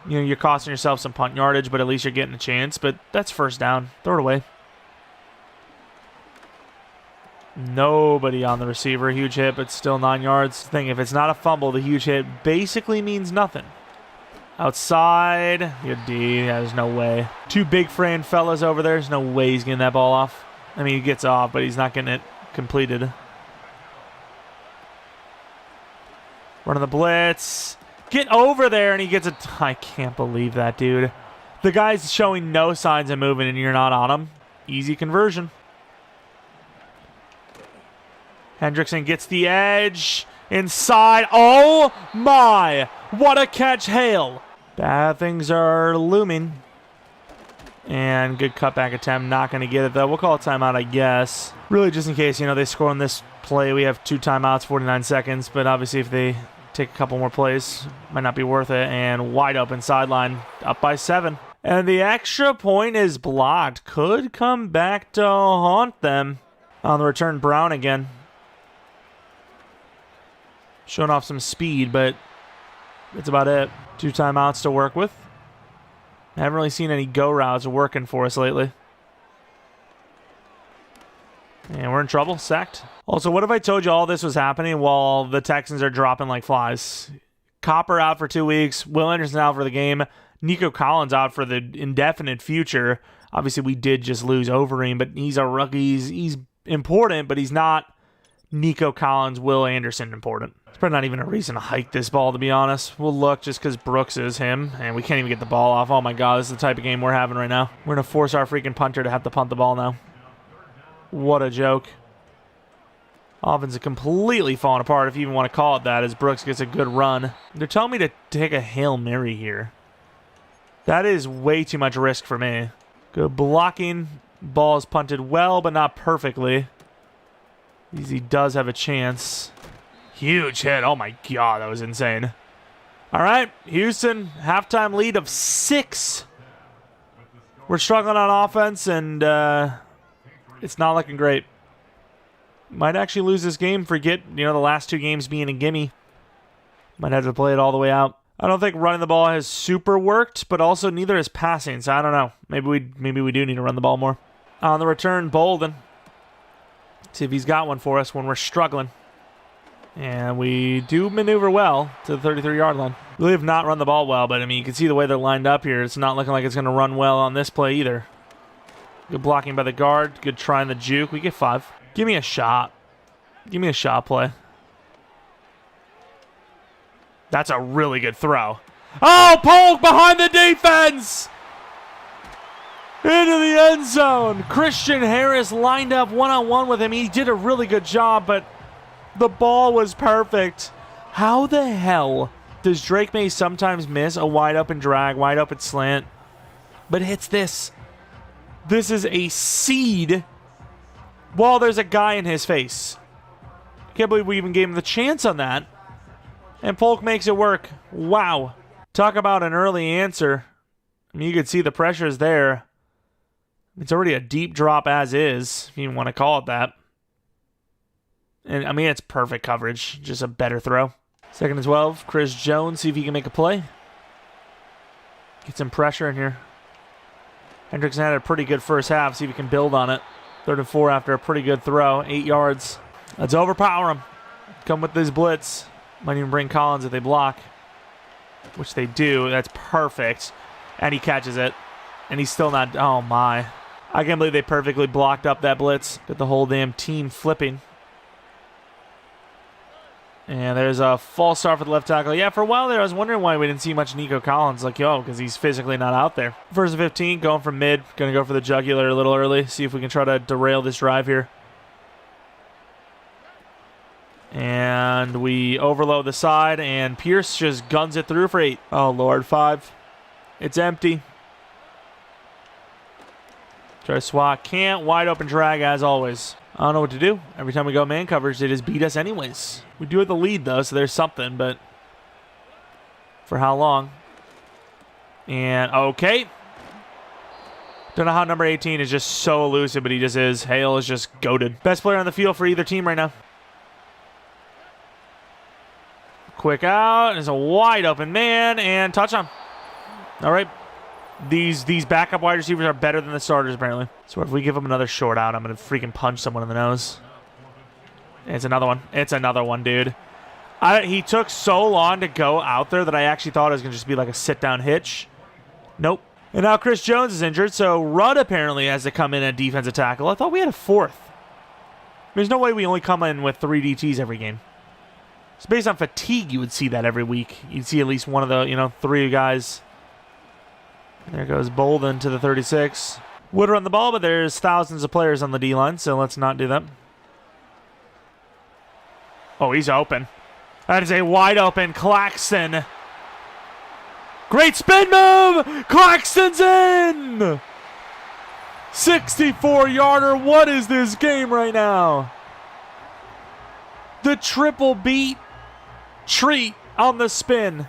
You know, you're costing yourself some punt yardage, but at least you're getting a chance. But that's 1st down. Throw it away. Nobody on the receiver. Huge hit, but still 9 yards. Thing, if it's not a fumble, the huge hit basically means nothing. Outside. Good D. Yeah, there's no way. 2 big frame fellas over there. There's no way he's getting that ball off. I mean, he gets off, but he's not getting it completed. Running the blitz. Get over there, and he gets it. I can't believe that, dude. The guy's showing no signs of moving, and you're not on him. Easy conversion. Hendrickson gets the edge. Inside. Oh, my. What a catch, Hale. Bad things are looming. And good cutback attempt. Not going to get it, though. We'll call a timeout, I guess. Really, just in case, you know, they score on this play. We have 2 timeouts, 49 seconds. But obviously, if they take a couple more plays, might not be worth it. And wide open sideline, up by 7. And the extra point is blocked. Could come back to haunt them. On the return, Brown again. Showing off some speed, but that's about it. 2 timeouts to work with. I haven't really seen any go routes working for us lately. And we're in trouble. Sacked. Also, what if I told you all this was happening while the Texans are dropping like flies? Copper out for 2 weeks. Will Anderson out for the game. Nico Collins out for the indefinite future. Obviously, we did just lose Overeem, but he's a rookie. He's important, but he's not Nico Collins, Will Anderson important. It's probably not even a reason to hike this ball, to be honest. We'll look just because Brooks is him, and we can't even get the ball off. Oh, my God, this is the type of game we're having right now. We're going to force our freaking punter to have to punt the ball now. What a joke. Offense is completely falling apart, if you even want to call it that, as Brooks gets a good run. They're telling me to take a Hail Mary here. That is way too much risk for me. Good blocking. Ball is punted well, but not perfectly. He does have a chance. Huge hit. Oh, my God. That was insane. All right. Houston, halftime lead of 6. We're struggling on offense, and it's not looking great. Might actually lose this game. Forget, the last 2 games being a gimme. Might have to play it all the way out. I don't think running the ball has super worked, but also neither is passing, so I don't know. Maybe we do need to run the ball more. On the return, Bolden. See if he's got one for us when we're struggling. And we do maneuver well to the 33-yard line. Really have not run the ball well, but, you can see the way they're lined up here. It's not looking like it's going to run well on this play either. Good blocking by the guard. Good try in the juke. We get 5. Give me a shot. Give me a shot play. That's a really good throw. Oh, Polk behind the defense! Into the end zone. Christian Harris lined up one-on-one with him. He did a really good job, but the ball was perfect. How the hell does Drake May sometimes miss a wide-open drag, wide-open slant, but hits this? This is a seed while there's a guy in his face. Can't believe we even gave him the chance on that. And Polk makes it work. Wow. Talk about an early answer. You could see the pressure's there. It's already a deep drop as is, if you want to call it that. And, it's perfect coverage. Just a better throw. 2nd and 12. Chris Jones, see if he can make a play. Get some pressure in here. Hendrickson had a pretty good first half. See if he can build on it. 3rd and 4 after a pretty good throw. 8 yards. Let's overpower him. Come with this blitz. Might even bring Collins if they block. Which they do. That's perfect. And he catches it. And he's still not... Oh, my. I can't believe they perfectly blocked up that blitz. Got the whole damn team flipping. And there's a false start for the left tackle. Yeah, for a while there, I was wondering why we didn't see much Nico Collins. Because he's physically not out there. 1st and 15, going from mid. Going to go for the jugular a little early. See if we can try to derail this drive here. And we overload the side, and Pierce just guns it through for 8. Oh, Lord, 5. It's empty. Try to swat. Can't. Wide open drag, as always. I don't know what to do. Every time we go man coverage, they just beat us anyways. We do have the lead, though, so there's something, but for how long? And, okay. Don't know how number 18 is just so elusive, but he just is. Hale is just goated. Best player on the field for either team right now. Quick out. There's a wide open man, and touchdown. All right. These backup wide receivers are better than the starters, apparently. So if we give them another short out, I'm going to freaking punch someone in the nose. It's another one. It's another one, dude. He took so long to go out there that I actually thought it was going to just be like a sit-down hitch. Nope. And now Chris Jones is injured, so Rudd apparently has to come in at defensive tackle. I thought we had a 4th. There's no way we only come in with 3 DTs every game. So based on fatigue, you would see that every week. You'd see at least one of the, 3 guys. There goes Bolden to the 36. Would run the ball, but there's thousands of players on the D-line, so let's not do that. Oh, he's open. That is a wide open Claxton. Great spin move! Claxton's in! 64-yarder. What is this game right now? The triple beat treat on the spin.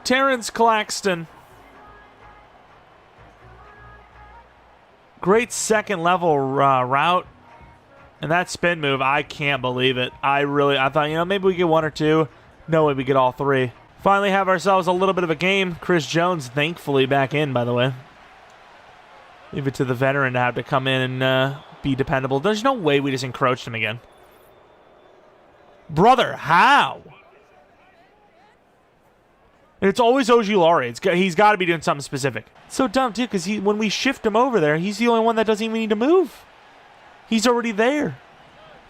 Terrence Claxton. Great second level route. And that spin move, I can't believe it. I thought, maybe we get 1 or 2. No way we get all 3. Finally have ourselves a little bit of a game. Chris Jones, thankfully, back in, by the way. Leave it to the veteran to have to come in and be dependable. There's no way we just encroached him again. Brother, how? And it's always Ojulari. He's got to be doing something specific. It's so dumb, too, because when we shift him over there, he's the only one that doesn't even need to move. He's already there.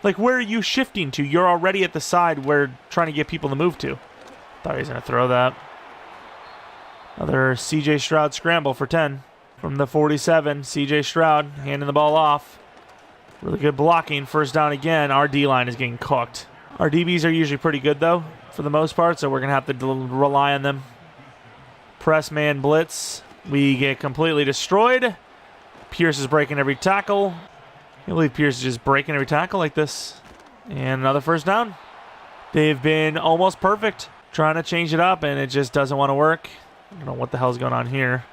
Like, where are you shifting to? You're already at the side we're trying to get people to move to. Thought he was going to throw that. Another C.J. Stroud scramble for 10. From the 47, C.J. Stroud handing the ball off. Really good blocking. First down again. Our D-line is getting cooked. Our DBs are usually pretty good, though, for the most part, so we're going to have to rely on them. Press man blitz. We get completely destroyed. Pierce is breaking every tackle. I believe Pierce is just breaking every tackle like this. And another first down. They've been almost perfect. Trying to change it up, and it just doesn't want to work. I don't know what the hell's going on here.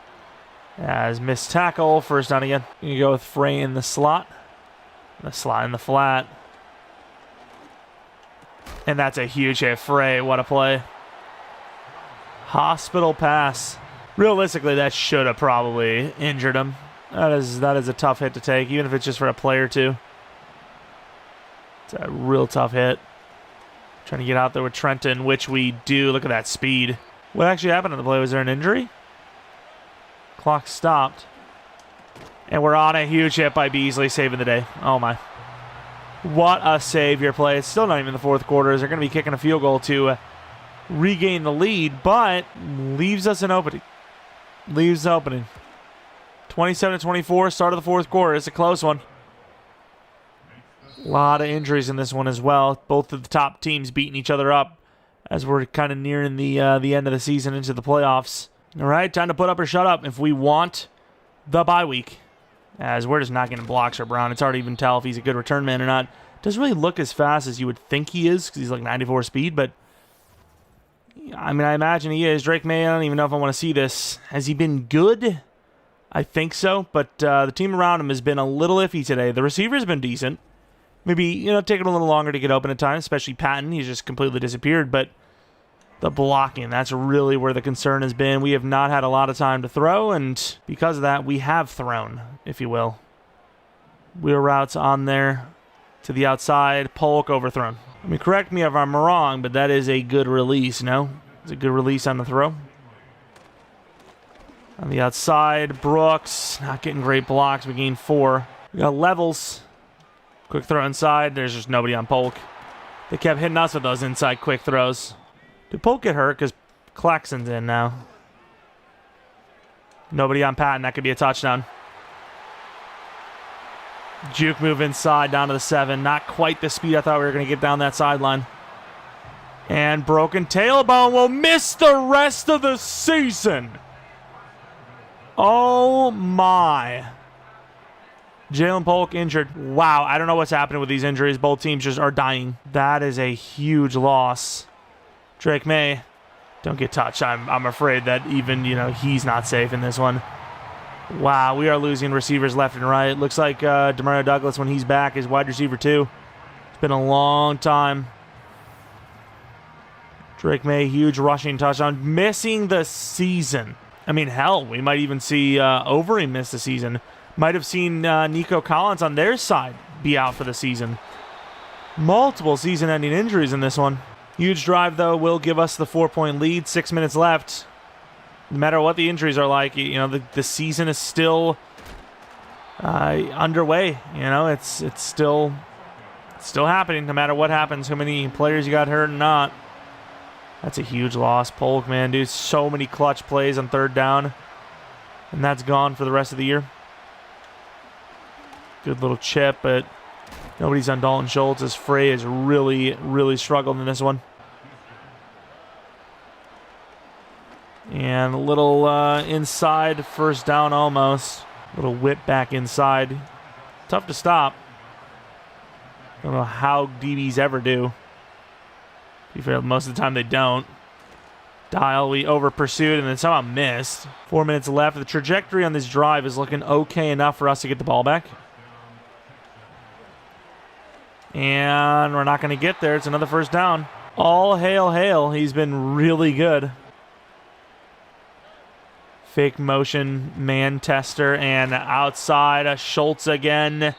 As missed tackle, first down again. You go with Frey in the slot. The slot in the flat. And that's a huge hit. Frey, what a play. Hospital pass. Realistically, that should have probably injured him. That is a tough hit to take, even if it's just for a play or two. It's a real tough hit. Trying to get out there with Trenton, which we do. Look at that speed. What actually happened on the play? Was there an injury? Clock stopped. And we're on a huge hit by Beasley, saving the day. Oh, my. What a savior play. It's still not even the fourth quarter. They're going to be kicking a field goal to regain the lead, but leaves us an opening. Leaves the opening. 27-24, start of the fourth quarter. It's a close one. A lot of injuries in this one as well. Both of the top teams beating each other up as we're kind of nearing the end of the season into the playoffs. All right, time to put up or shut up if we want the bye week. As we're just not getting blocks for Brown. It's hard to even tell if he's a good return man or not. Doesn't really look as fast as you would think he is because he's like 94 speed, but I mean, I imagine he is. Drake May, I don't even know if I want to see this. Has he been good? I think so, but the team around him has been a little iffy today. The receiver's been decent. Maybe, taking a little longer to get open at times, especially Patton. He's just completely disappeared, but the blocking, that's really where the concern has been. We have not had a lot of time to throw, and because of that, we have thrown, if you will. Wheel routes on there to the outside. Polk overthrown. I mean, correct me if I'm wrong, but that is a good release, no? It's a good release on the throw. On the outside, Brooks, not getting great blocks. We gained 4. We got levels. Quick throw inside. There's just nobody on Polk. They kept hitting us with those inside quick throws. Did Polk get hurt? Because Claxton's in now. Nobody on Patton. That could be a touchdown. Juke move inside down to the 7. Not quite the speed I thought we were going to get down that sideline. And broken tailbone will miss the rest of the season. Oh, my. Jalen Polk injured. Wow, I don't know what's happening with these injuries. Both teams just are dying. That is a huge loss. Drake May, don't get touched. I'm afraid that even, he's not safe in this one. Wow, we are losing receivers left and right. Looks like Demario Douglas, when he's back, is wide receiver 2. It's been a long time. Drake May, huge rushing touchdown. Missing the season. I mean, hell, we might even see Overy miss the season. Might have seen Nico Collins on their side be out for the season. Multiple season-ending injuries in this one. Huge drive, though, will give us the 4-point lead. 6 minutes left. No matter what the injuries are like, the season is still underway. It's still happening no matter what happens, how many players you got hurt or not. That's a huge loss. Polk, man, dude, so many clutch plays on third down. And that's gone for the rest of the year. Good little chip, but nobody's on Dalton Schultz as Frey has really, really struggled in this one. And a little inside, first down almost. Little whip back inside. Tough to stop. Don't know how DBs ever do. To be fair, most of the time they don't. Dial, we over pursued and then somehow missed. 4 minutes left. The trajectory on this drive is looking okay enough for us to get the ball back. And we're not going to get there. It's another first down. All hail, hail. He's been really good. Fake motion, man tester, and outside, Schultz again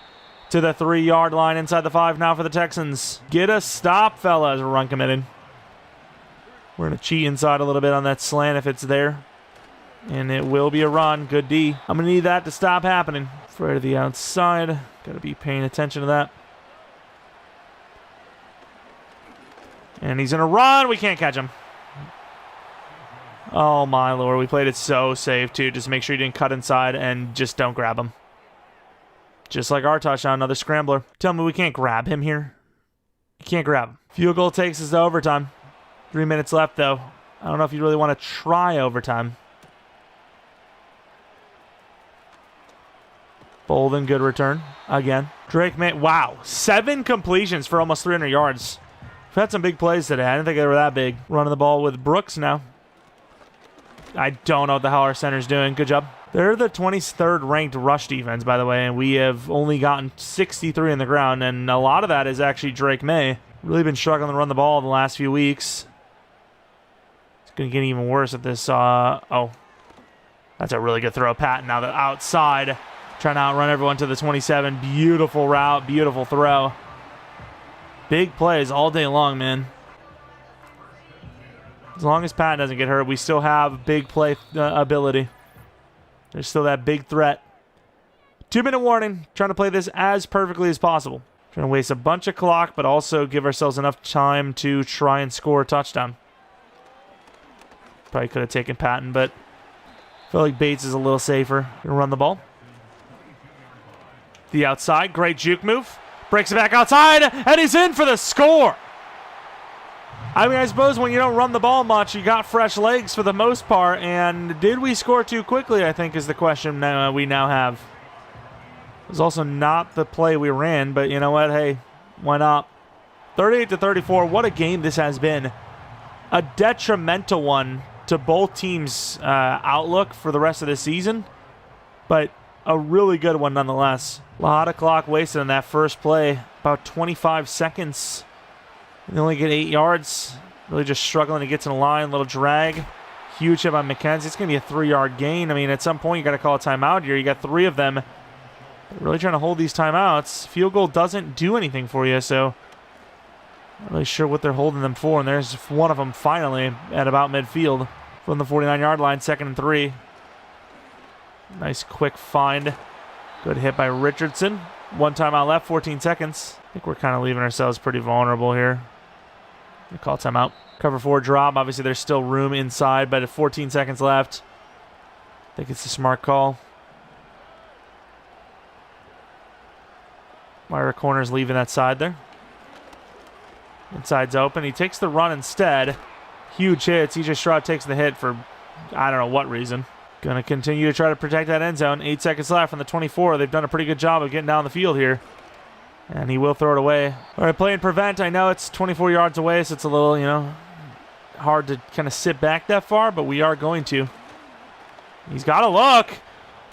to the 3-yard line inside the 5 now for the Texans. Get a stop, fellas. Run committed. We're going to cheat inside a little bit on that slant if it's there. And it will be a run. Good D. I'm going to need that to stop happening. Frey to the outside. Got to be paying attention to that. And he's going to run. We can't catch him. Oh, my Lord. We played it so safe, too. Just make sure you didn't cut inside and just don't grab him. Just like our touchdown, another scrambler. Tell me we can't grab him here. You can't grab him. Field goal takes us to overtime. 3 minutes left, though. I don't know if you really want to try overtime. Bolden, good return. Again. Drake May. Wow. 7 completions for almost 300 yards. We've had some big plays today. I didn't think they were that big. Running the ball with Brooks now. I don't know what the hell our center's doing. Good job. They're the 23rd ranked rush defense, by the way, and we have only gotten 63 on the ground, and a lot of that is actually Jeromepkr. Really been struggling to run the ball the last few weeks. It's going to get even worse at this. Oh, that's a really good throw. Patton now the outside, trying to outrun everyone to the 27. Beautiful route, beautiful throw. Big plays all day long, man. As long as Patton doesn't get hurt, we still have big play ability. There's still that big threat. 2-minute warning. Trying to play this as perfectly as possible. Trying to waste a bunch of clock, but also give ourselves enough time to try and score a touchdown. Probably could have taken Patton, but I feel like Bates is a little safer. Gonna run the ball. The outside. Great juke move. Breaks it back outside, and he's in for the score. I mean, I suppose when you don't run the ball much, you got fresh legs for the most part. And did we score too quickly, I think, is the question we now have. It was also not the play we ran, but you know what? Hey, why not? 38-34. What a game this has been. A detrimental one to both teams' outlook for the rest of the season, but a really good one nonetheless. A lot of clock wasted on that first play. About 25 seconds. They only get 8 yards. Really just struggling to get to the line. Little drag. Huge hit by McKenzie. It's going to be a 3-yard gain. I mean, at some point, you got to call a timeout here. You got 3 of them. Really trying to hold these timeouts. Field goal doesn't do anything for you, so not really sure what they're holding them for. And there's one of them finally at about midfield from the 49-yard line. 2nd and 3. Nice quick find. Good hit by Richardson. 1 timeout left, 14 seconds. I think we're kind of leaving ourselves pretty vulnerable here. We call timeout. Cover 4 drop. Obviously, there's still room inside, but at 14 seconds left, I think it's a smart call. Wire corner's leaving that side there. Inside's open. He takes the run instead. Huge hit. CJ Stroud takes the hit for I don't know what reason. Going to continue to try to protect that end zone. 8 seconds left on the 24. They've done a pretty good job of getting down the field here. And he will throw it away. All right, play and prevent. I know it's 24 yards away, so it's a little, hard to kind of sit back that far, but we are going to. He's got to look.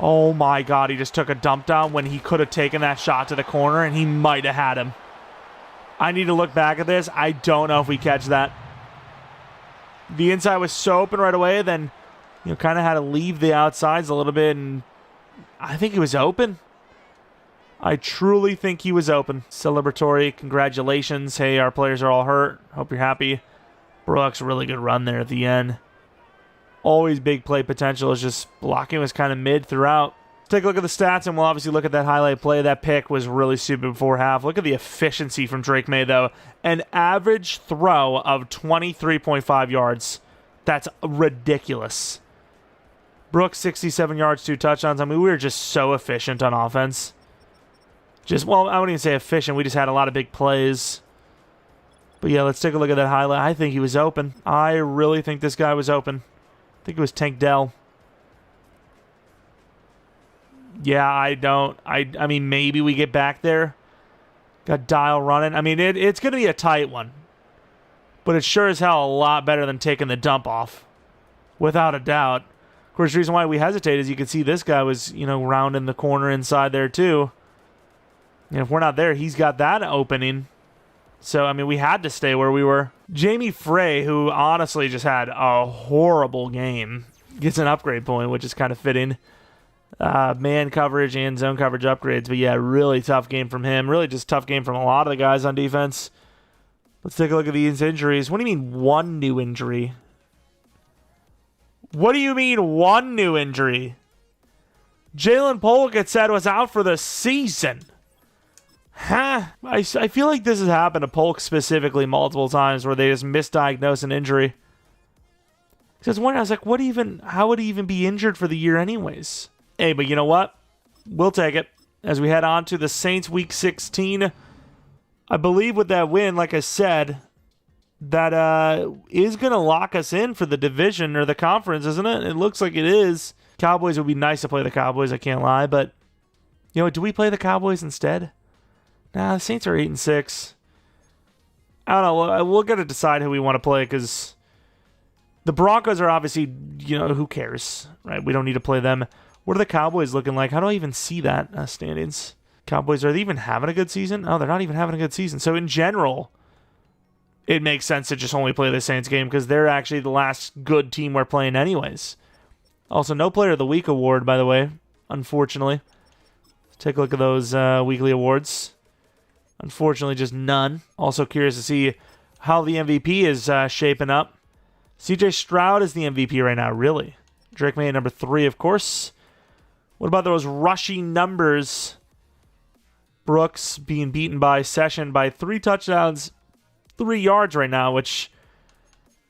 Oh, my God. He just took a dump down when he could have taken that shot to the corner, and he might have had him. I need to look back at this. I don't know if we catch that. The inside was so open right away, then kind of had to leave the outsides a little bit, and I think he was open. I truly think he was open. Celebratory, congratulations. Hey, our players are all hurt. Hope you're happy. Brooks, really good run there at the end. Always big play potential. It's just blocking was kind of mid throughout. Take a look at the stats, and we'll obviously look at that highlight play. That pick was really stupid before half. Look at the efficiency from Jeromepkr, though. An average throw of 23.5 yards. That's ridiculous. Brooks, 67 yards, 2 touchdowns. I mean, we were just so efficient on offense. I wouldn't even say efficient. We just had a lot of big plays. But yeah, let's take a look at that highlight. I think he was open. I really think this guy was open. I think it was Tank Dell. Yeah, I mean, maybe we get back there. Got Dial running. I mean, it's going to be a tight one. But it's sure as hell a lot better than taking the dump off. Without a doubt. Of course, the reason why we hesitate is you can see this guy was, rounding the corner inside there too. And if we're not there, he's got that opening. So, I mean, we had to stay where we were. Jamie Frey, who honestly just had a horrible game, gets an upgrade point, which is kind of fitting. Man coverage and zone coverage upgrades. But yeah, really tough game from him. Really just tough game from a lot of the guys on defense. Let's take a look at these injuries. What do you mean one new injury? What do you mean one new injury? Jalen Polk, it said, was out for the season. Huh? I feel like this has happened to Polk specifically multiple times where they just misdiagnose an injury. Because I was like, how would he even be injured for the year anyways? Hey, but you know what? We'll take it. As we head on to the Saints Week 16, I believe with that win, like I said, that is going to lock us in for the division or the conference, isn't it? It looks like it is. Cowboys would be nice to play the Cowboys, I can't lie, but do we play the Cowboys instead? Nah, the Saints are 8-6. I don't know. We'll get to decide who we want to play because the Broncos are obviously, who cares, right? We don't need to play them. What are the Cowboys looking like? How do I even see that standings? Cowboys, are they even having a good season? Oh, they're not even having a good season. So in general, it makes sense to just only play the Saints game because they're actually the last good team we're playing anyways. Also, no Player of the Week award, by the way, unfortunately. Let's take a look at those weekly awards. Unfortunately, just none. Also curious to see how the MVP is shaping up. CJ Stroud is the MVP right now, really. Drake May at number 3, of course. What about those rushing numbers? Brooks being beaten by Session by 3 touchdowns, 3 yards right now, which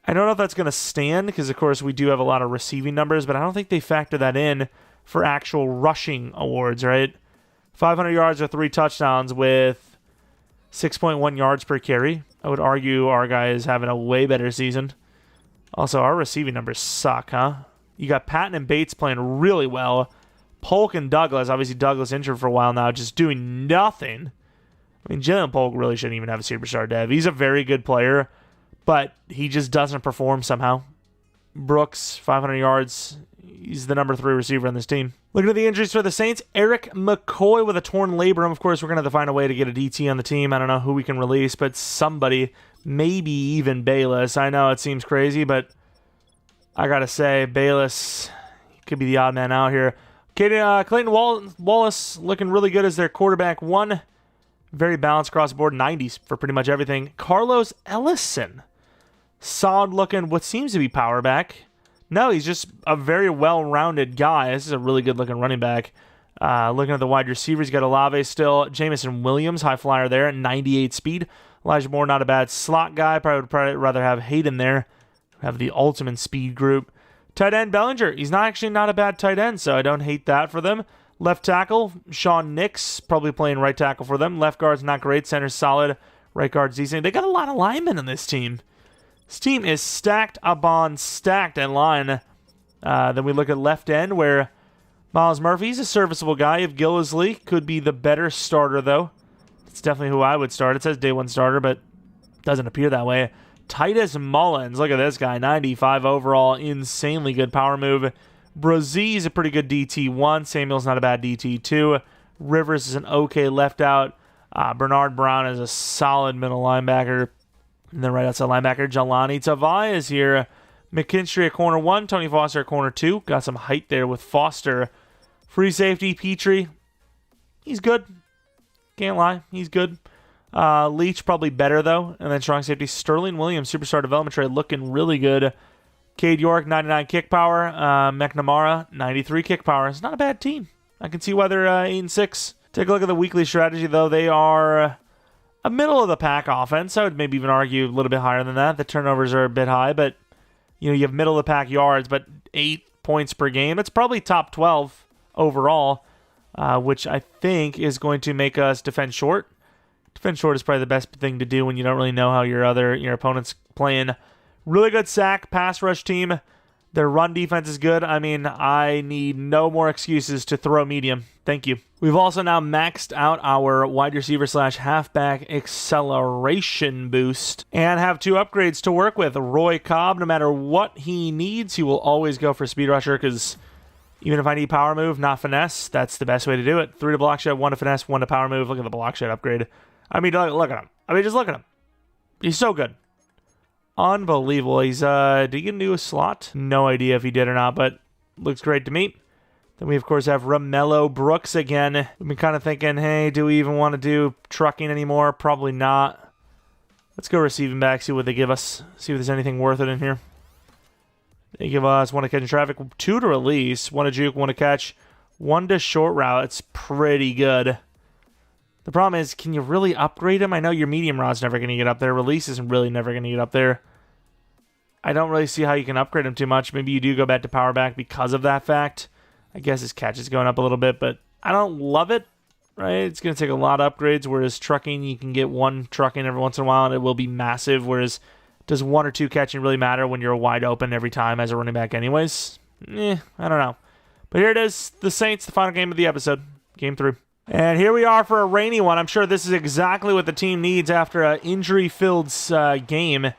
I don't know if that's going to stand because, of course, we do have a lot of receiving numbers, but I don't think they factor that in for actual rushing awards, right? 500 yards or 3 touchdowns with 6.1 yards per carry. I would argue our guy is having a way better season. Also, our receiving numbers suck, huh? You got Patton and Bates playing really well. Polk and Douglas, obviously Douglas injured for a while now, just doing nothing. I mean, Jalen Polk really shouldn't even have a superstar dev. He's a very good player, but he just doesn't perform somehow. Brooks, 500 yards. He's the number 3 receiver on this team. Looking at the injuries for the Saints, Eric McCoy with a torn labrum. Of course, we're going to have to find a way to get a DT on the team. I don't know who we can release, but somebody, maybe even Bayless. I know it seems crazy, but I got to say, Bayless could be the odd man out here. Clayton Wallace looking really good as their quarterback 1. Very balanced across the board, 90s for pretty much everything. Carlos Ellison, solid looking, what seems to be power back. No, he's just a very well-rounded guy. This is a really good-looking running back. Looking at the wide receivers, you got Olave still. Jamison Williams, high flyer there, 98 speed. Elijah Moore, not a bad slot guy. Probably rather have Hayden there. Have the ultimate speed group. Tight end Bellinger, he's not a bad tight end, so I don't hate that for them. Left tackle, Sean Nix, probably playing right tackle for them. Left guard's not great, center's solid. Right guard's decent. They got a lot of linemen on this team. This team is stacked upon stacked in line. Then we look at left end where Miles Murphy's a serviceable guy. If Gillisley could be the better starter, though. It's definitely who I would start. It says day 1 starter, but doesn't appear that way. Titus Mullins, look at this guy, 95 overall, insanely good power move. Brazie's a pretty good DT1. Samuel's not a bad DT2. Rivers is an okay left out. Bernard Brown is a solid middle linebacker. And then right outside linebacker, Jelani Tavai is here. McKinstry at corner 1. Tony Foster at corner 2. Got some height there with Foster. Free safety, Petrie. He's good. Can't lie. He's good. Leach probably better, though. And then strong safety, Sterling Williams, superstar development trade, looking really good. Cade York, 99 kick power. McNamara, 93 kick power. It's not a bad team. I can see why they're 8-6. Take a look at the weekly strategy, though. They are a middle-of-the-pack offense. I would maybe even argue a little bit higher than that. The turnovers are a bit high, but you have middle-of-the-pack yards, but 8 points per game. It's probably top 12 overall, which I think is going to make us defend short. Defend short is probably the best thing to do when you don't really know how your opponent's playing. Really good sack, pass rush team. Their run defense is good. I mean, I need no more excuses to throw medium. Thank you. We've also now maxed out our wide receiver / halfback acceleration boost and have 2 upgrades to work with. Roy Cobb, no matter what he needs, he will always go for speed rusher because even if I need power move, not finesse, that's the best way to do it. 3 to block shed, 1 to finesse, 1 to power move. Look at the block shed upgrade. I mean, look at him. Just look at him. He's so good. Unbelievable. He's, did he get into a slot? No idea if he did or not, but looks great to me. Then we, of course, have Romello Brooks again. We've been kind of thinking, hey, do we even want to do trucking anymore? Probably not. Let's go receiving back, see what they give us. See if there's anything worth it in here. They give us 1 to catch in traffic, 2 to release, 1 to juke, 1 to catch, 1 to short route. It's pretty good. The problem is, can you really upgrade him? I know your medium route's never going to get up there. Release isn't really never going to get up there. I don't really see how you can upgrade him too much. Maybe you do go back to power back because of that fact. I guess his catch is going up a little bit, but I don't love it, right? It's going to take a lot of upgrades, whereas trucking, you can get 1 trucking every once in a while, and it will be massive, whereas does 1 or 2 catching really matter when you're wide open every time as a running back anyways? I don't know. But here it is, the Saints, the final game of the episode. Game 3. And here we are for a rainy one. I'm sure this is exactly what the team needs after an injury-filled game.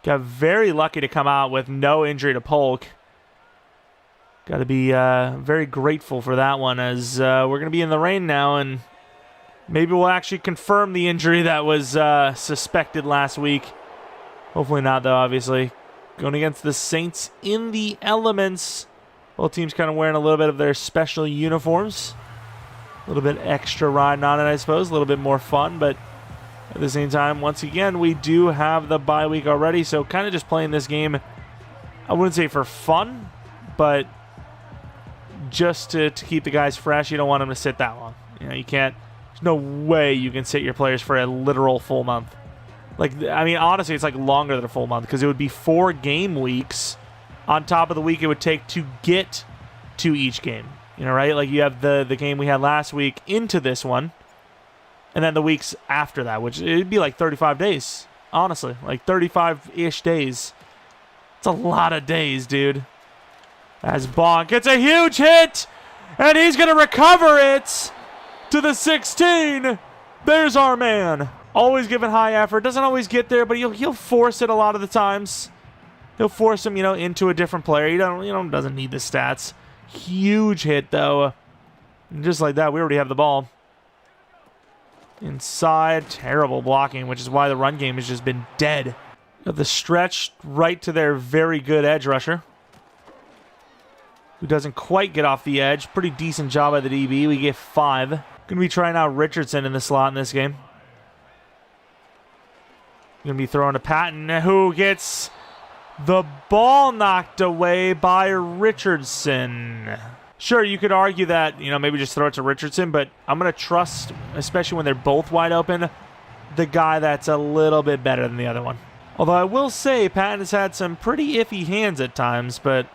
Got very lucky to come out with no injury to Polk. Got to be very grateful for that one, as we're going to be in the rain now, and maybe we'll actually confirm the injury that was suspected last week. Hopefully not, though, obviously. Going against the Saints in the elements. Both teams kind of wearing a little bit of their special uniforms. A little bit extra riding on it, I suppose. A little bit more fun, but at the same time, once again, we do have the bye week already, so kind of just playing this game, I wouldn't say for fun, but just to keep the guys fresh. You don't want them to sit that long. You know, you can't, there's no way you can sit your players for a literal full month. Like, I mean, honestly, it's like longer than a full month, because it would be 4 game weeks on top of the week it would take to get to each game. You know, right? Like, you have the game we had last week into this one, and then the weeks after that, which it'd be like 35 days, honestly. Like, 35-ish days. It's a lot of days, dude. As Bonk gets a huge hit, and he's going to recover it to the 16. There's our man. Always giving high effort. Doesn't always get there, but he'll force it a lot of the times. He'll force him, into a different player. He doesn't need the stats. Huge hit, though. And just like that, we already have the ball. Inside, terrible blocking, which is why the run game has just been dead. The stretch right to their very good edge rusher, who doesn't quite get off the edge. Pretty decent job by the DB. We get 5. Going to be trying out Richardson in the slot in this game. Going to be throwing to Patton, who gets the ball knocked away by Richardson. Sure, you could argue that, maybe just throw it to Richardson, but I'm going to trust, especially when they're both wide open, the guy that's a little bit better than the other one. Although I will say Patton has had some pretty iffy hands at times, but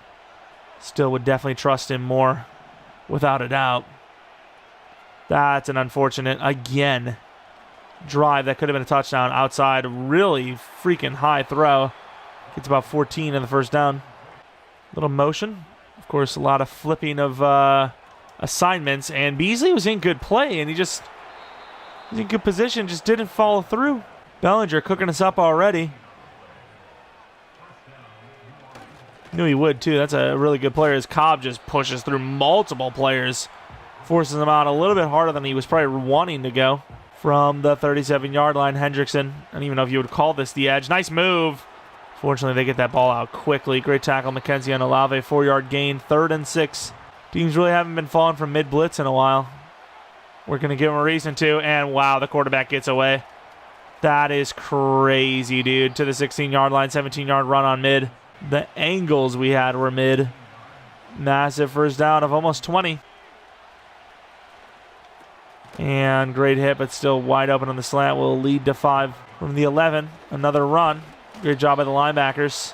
still would definitely trust him more, without a doubt. That's an unfortunate, again, drive that could have been a touchdown outside. Really freaking high throw. Gets about 14 in the first down. Little motion. Of course, a lot of flipping of assignments. And Beasley was in good play, and he's in good position, just didn't follow through. Bellinger cooking us up already. Knew he would, too. That's a really good player, as Cobb just pushes through multiple players. Forces them out a little bit harder than he was probably wanting to go. From the 37-yard line, Hendrickson. I don't even know if you would call this the edge. Nice move. Fortunately, they get that ball out quickly. Great tackle, McKenzie on Olave. 4-yard gain, 3rd and 6. Teams really haven't been falling from mid-blitz in a while. We're going to give them a reason to. And, wow, the quarterback gets away. That is crazy, dude. To the 16-yard line, 17-yard run on mid. The angles we had were mid. Massive first down of almost 20. And great hit, but still wide open on the slant. Will lead to 5 from the 11. Another run. Great job by the linebackers.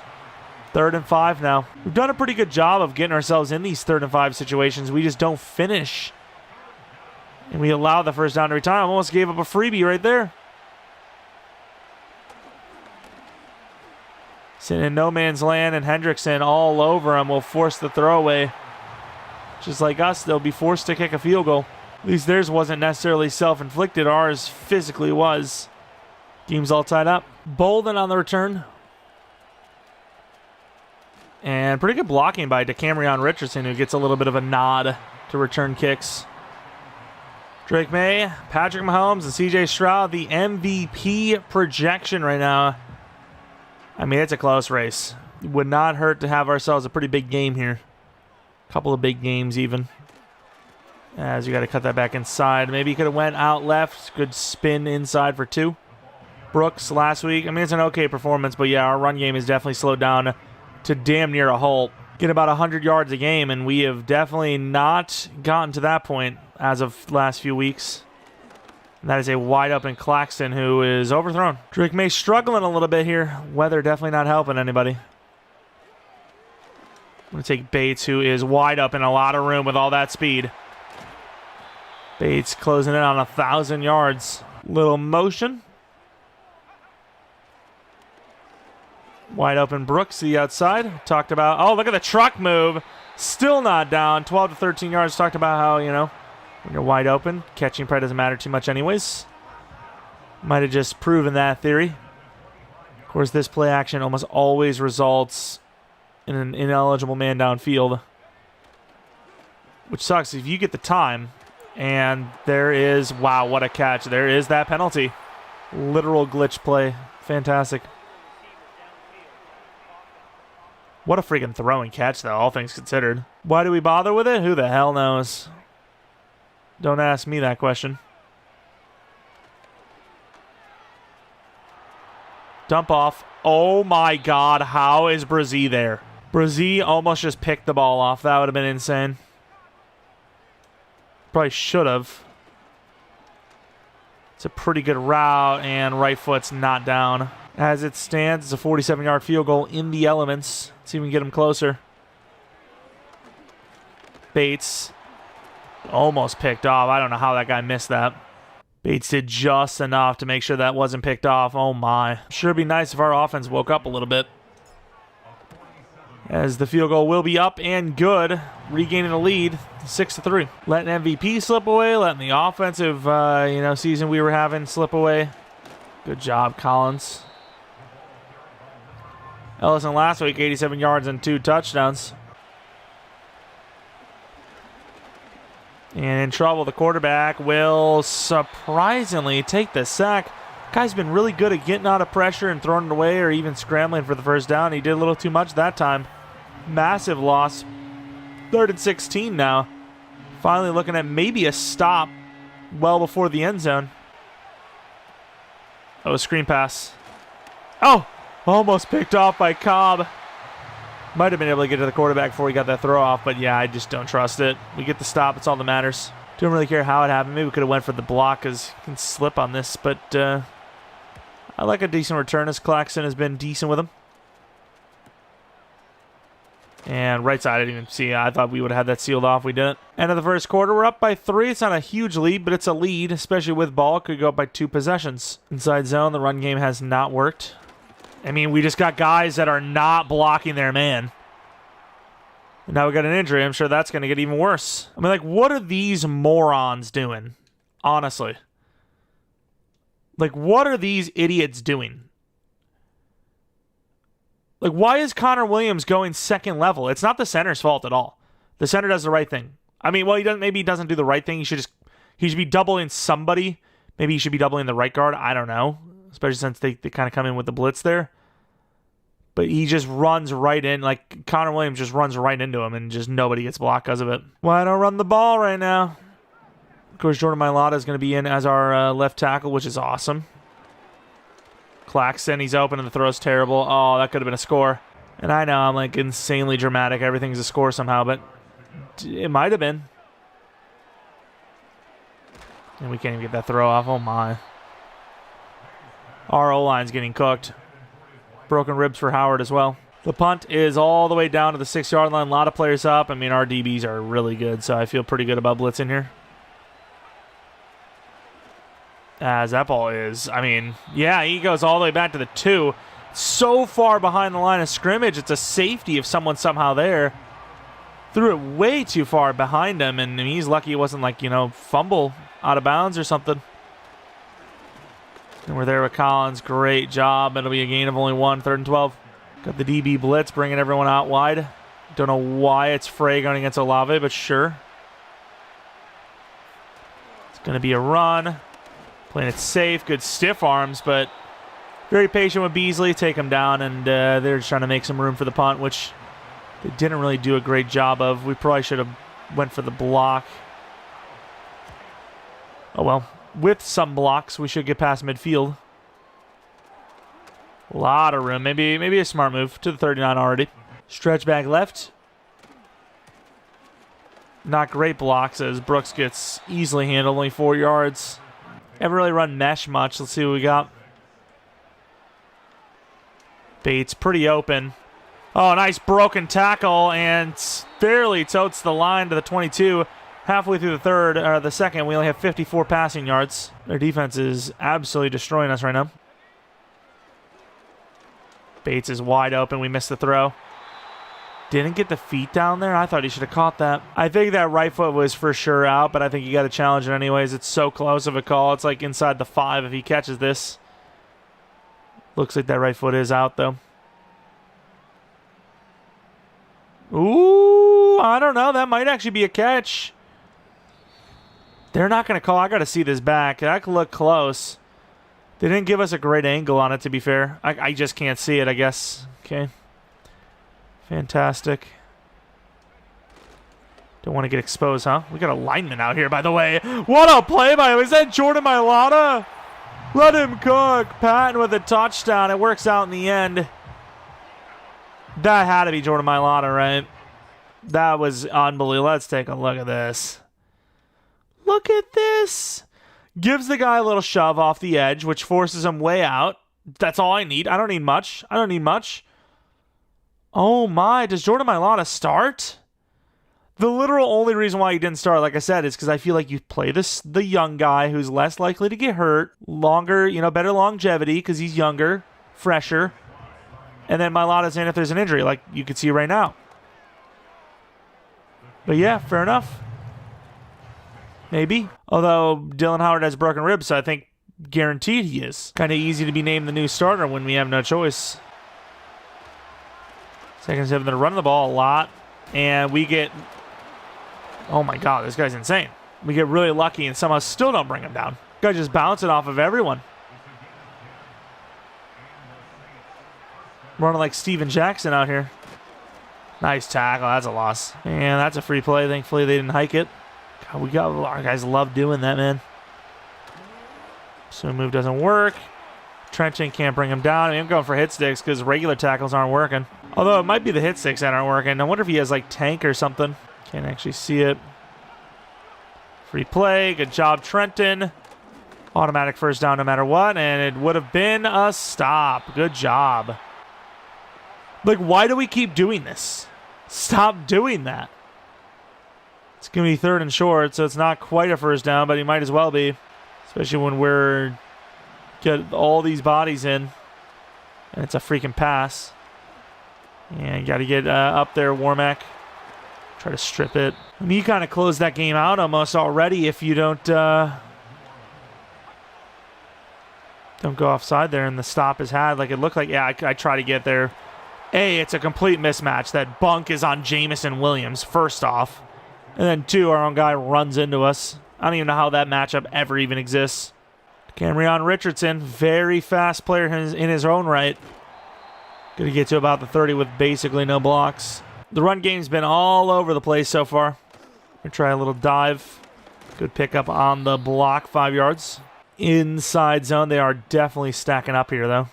3rd and 5 now. We've done a pretty good job of getting ourselves in these 3rd and 5 situations. We just don't finish. And we allow the first down every time. Almost gave up a freebie right there. Sitting in no man's land, and Hendrickson all over him will force the throwaway. Just like us, they'll be forced to kick a field goal. At least theirs wasn't necessarily self-inflicted. Ours physically was. Game's all tied up. Bolden on the return. And pretty good blocking by DeCamerion Richardson, who gets a little bit of a nod to return kicks. Drake May, Patrick Mahomes, and C.J. Stroud, the MVP projection right now. I mean, it's a close race. It would not hurt to have ourselves a pretty big game here. A couple of big games even. As you got to cut that back inside. Maybe you could have went out left. Good spin inside for 2. Brooks last week. I mean, it's an okay performance, but yeah, our run game is definitely slowed down to damn near a halt. Get about 100 yards a game, and we have definitely not gotten to that point as of the last few weeks. And that is a wide open Claxton, who is overthrown. Drake May struggling a little bit here. Weather definitely not helping anybody. I'm going to take Bates, who is wide up in a lot of room with all that speed. Bates closing in on 1,000 yards. Little motion. Wide open Brooks, the outside. Talked about, oh, look at the truck move. Still not down. 12 to 13 yards. Talked about how, when you're wide open, catching probably doesn't matter too much anyways. Might have just proven that theory. Of course, this play action almost always results in an ineligible man downfield. which sucks if you get the time. And there is, wow, what a catch. There is that penalty. Literal glitch play. Fantastic. What a freaking throw and catch, though, all things considered. Why do we bother with it? Who the hell knows? Don't ask me that question. Dump off. Oh, my God. How is Brazee there? Brazee almost just picked the ball off. That would have been insane. Probably should have. It's a pretty good route, and right foot's not down. As it stands, it's a 47-yard field goal in the elements. Let's see if we can get him closer. Bates almost picked off. I don't know how that guy missed that. Bates did just enough to make sure that wasn't picked off. Oh, my. Sure be nice if our offense woke up a little bit. As the field goal will be up and good. Regaining the lead, 6-3. Letting MVP slip away. Letting the offensive season we were having slip away. Good job, Collins. Ellison last week, 87 yards and 2 touchdowns. And in trouble, the quarterback will surprisingly take the sack. Guy's been really good at getting out of pressure and throwing it away or even scrambling for the first down. He did a little too much that time. Massive loss. 3rd and 16 now. Finally looking at maybe a stop well before the end zone. Oh, a screen pass. Oh, almost picked off by Cobb. Might have been able to get to the quarterback before he got that throw off, but yeah, I just don't trust it. We get the stop. It's all that matters. Don't really care how it happened. Maybe we could have went for the block because you can slip on this, but I like a decent return as Claxton has been decent with him. And right side, I didn't even see. I thought we would have had that sealed off. We didn't. End of the first quarter, we're up by 3. It's not a huge lead, but it's a lead, especially with ball. It could go up by 2 possessions. Inside zone, the run game has not worked. I mean, we just got guys that are not blocking their man. And now we got an injury. I'm sure that's going to get even worse. I mean, like, what are these morons doing? Honestly. Like, what are these idiots doing? Like, why is Connor Williams going second level? It's not the center's fault at all. The center does the right thing. I mean, well, maybe he doesn't do the right thing. He should be doubling somebody. Maybe he should be doubling the right guard. I don't know. Especially since they kind of come in with the blitz there. But he just runs right in. Like, Connor Williams just runs right into him, and just nobody gets blocked because of it. Why don't run the ball right now? Of course, Jordan Mailata is going to be in as our left tackle, which is awesome. Claxton, he's open, and the throw's terrible. Oh, that could have been a score. And I know I'm, like, insanely dramatic. Everything's a score somehow, but it might have been. And we can't even get that throw off. Oh, my. Our O-line's getting cooked. Broken ribs for Howard as well. The punt is all the way down to the 6-yard line. A lot of players up. I mean, our DBs are really good, so I feel pretty good about blitzing here. As that ball is, I mean, yeah, he goes all the way back to the 2. So far behind the line of scrimmage, it's a safety if someone's somehow there. Threw it way too far behind him, and he's lucky it wasn't like, fumble out of bounds or something. And we're there with Collins. Great job. It'll be a gain of only 1, 3rd and 12. Got the DB blitz, bringing everyone out wide. Don't know why it's Frey going against Olave, but sure. It's going to be a run. Playing it safe. Good stiff arms, but very patient with Beasley. Take him down, and they're just trying to make some room for the punt, which they didn't really do a great job of. We probably should have went for the block. Oh, well. With some blocks, we should get past midfield. A lot of room. Maybe a smart move to the 39 already. Stretch back left. Not great blocks as Brooks gets easily handled. Only 4 yards. Haven't really run mesh much. Let's see what we got. Bates pretty open. Oh, nice broken tackle and fairly totes the line to the 22. Halfway through the second, we only have 54 passing yards. Their defense is absolutely destroying us right now. Bates is wide open. We missed the throw. Didn't get the feet down there. I thought he should have caught that. I think that right foot was for sure out, but I think you got to challenge it anyways. It's so close of a call. It's like inside the 5 if he catches this. Looks like that right foot is out, though. Ooh. Ooh, I don't know. That might actually be a catch. They're not going to call. I got to see this back. That could look close. They didn't give us a great angle on it, to be fair. I just can't see it, I guess. Okay. Fantastic. Don't want to get exposed, huh? We got a lineman out here, by the way. What a play by him. Is that Jordan Mailata? Let him cook. Patton with a touchdown. It works out in the end. That had to be Jordan Mailata, right? That was unbelievable. Let's take a look at this. Look at this. Gives the guy a little shove off the edge, which forces him way out. That's all I need. I don't need much. I don't need much. Oh my. Does Jordan Mailata start? The literal only reason why he didn't start, like I said, is because I feel like you play the young guy who's less likely to get hurt. Longer, better longevity because he's younger, fresher. And then Mailata's in if there's an injury, like you can see right now. But yeah, fair enough. Maybe. Although Dylan Howard has broken ribs, so I think guaranteed he is. Kind of easy to be named the new starter when we have no choice. Second seven, they're running the ball a lot. And we get... Oh my god, this guy's insane. We get really lucky and somehow still don't bring him down. Guy just bouncing off of everyone. Running like Steven Jackson out here. Nice tackle. That's a loss. And that's a free play. Thankfully, they didn't hike it. God, our guys love doing that, man. So move doesn't work. Trenching can't bring him down. I'm going for hit sticks because regular tackles aren't working. Although it might be the hit sticks that aren't working. I wonder if he has like tank or something. Can't actually see it. Free play. Good job, Trenton. Automatic first down no matter what. And it would have been a stop. Good job. Like, why do we keep doing this? Stop doing that. It's going to be third and short, so it's not quite a first down, but he might as well be. Especially when we're get all these bodies in. And it's a freaking pass. Yeah, you got to get up there, Warmack. Try to strip it. I mean, you kind of closed that game out almost already if you don't go offside there and the stop is had. Like it looked like, yeah, I try to get there. A, it's a complete mismatch. That bunk is on Jamison Williams, first off. And then two, our own guy runs into us. I don't even know how that matchup ever even exists. Cameron Richardson, very fast player in his own right. Going to get to about the 30 with basically no blocks. The run game's been all over the place so far. We're going to try a little dive. Good pickup on the block, 5 yards. Inside zone, they are definitely stacking up here, though.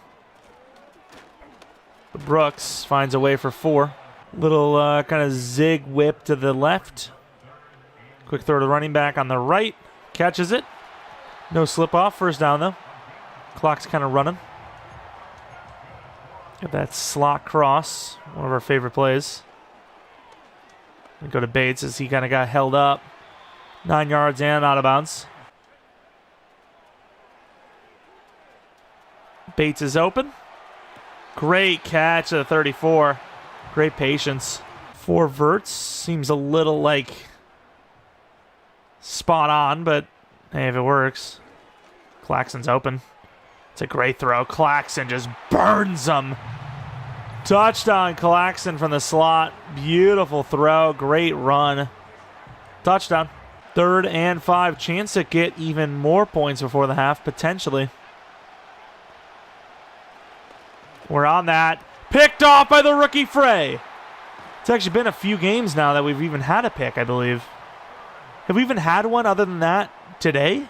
Brooks finds a way for 4. Little kind of zig whip to the left. Quick throw to the running back on the right. Catches it. No slip off. First down, though. Clock's kind of running. Got that slot cross. One of our favorite plays. We go to Bates as he kind of got held up. 9 yards and out of bounds. Bates is open. Great catch at the 34. Great patience. 4 verts. Seems a little like spot on, but hey, if it works. Claxton's open. It's a great throw. Claxton just burns him. Touchdown, Claxton from the slot. Beautiful throw. Great run. Touchdown. 3rd and 5. Chance to get even more points before the half, potentially. We're on that. Picked off by the rookie Frey. It's actually been a few games now that we've even had a pick, I believe. Have we even had one other than that today?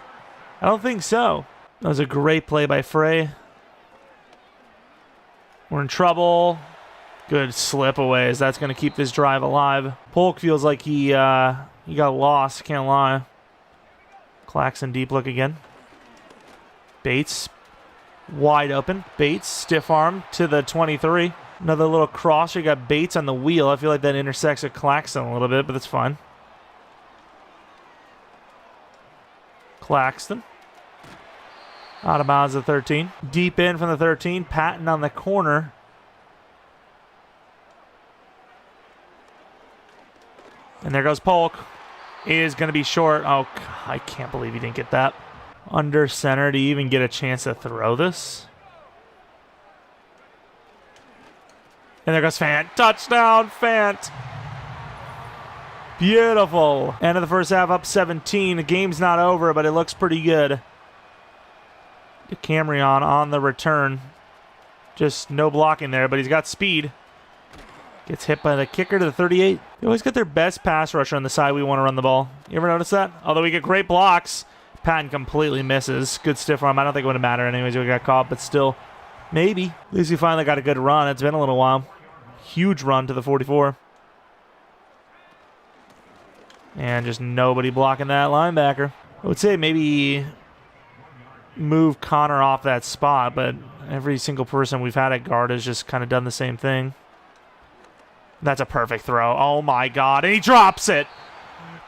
I don't think so. That was a great play by Frey. We're in trouble. Good slip aways. That's going to keep this drive alive. Polk feels like he got lost. Can't lie. Claxton deep look again. Bates wide open. Bates stiff arm to the 23. Another little cross. You got Bates on the wheel. I feel like that intersects with Claxton a little bit, but that's fine. Claxton. Out of bounds at 13. Deep in from the 13. Patton on the corner. And there goes Polk. Is going to be short. Oh, I can't believe he didn't get that. Under center to even get a chance to throw this. And there goes Fant. Touchdown, Fant. Beautiful. End of the first half, up 17. The game's not over, but it looks pretty good. Camry on the return. Just no blocking there, but he's got speed. Gets hit by the kicker to the 38. They always get their best pass rusher on the side we want to run the ball. You ever notice that? Although we get great blocks, Patton completely misses. Good stiff arm. I don't think it would have mattered anyways. We got caught, but still, maybe. At least we finally got a good run. It's been a little while. Huge run to the 44. And just nobody blocking that linebacker. I would say maybe move Connor off that spot, but every single person we've had at guard has just kind of done the same thing. That's a perfect throw. Oh my God. And he drops it.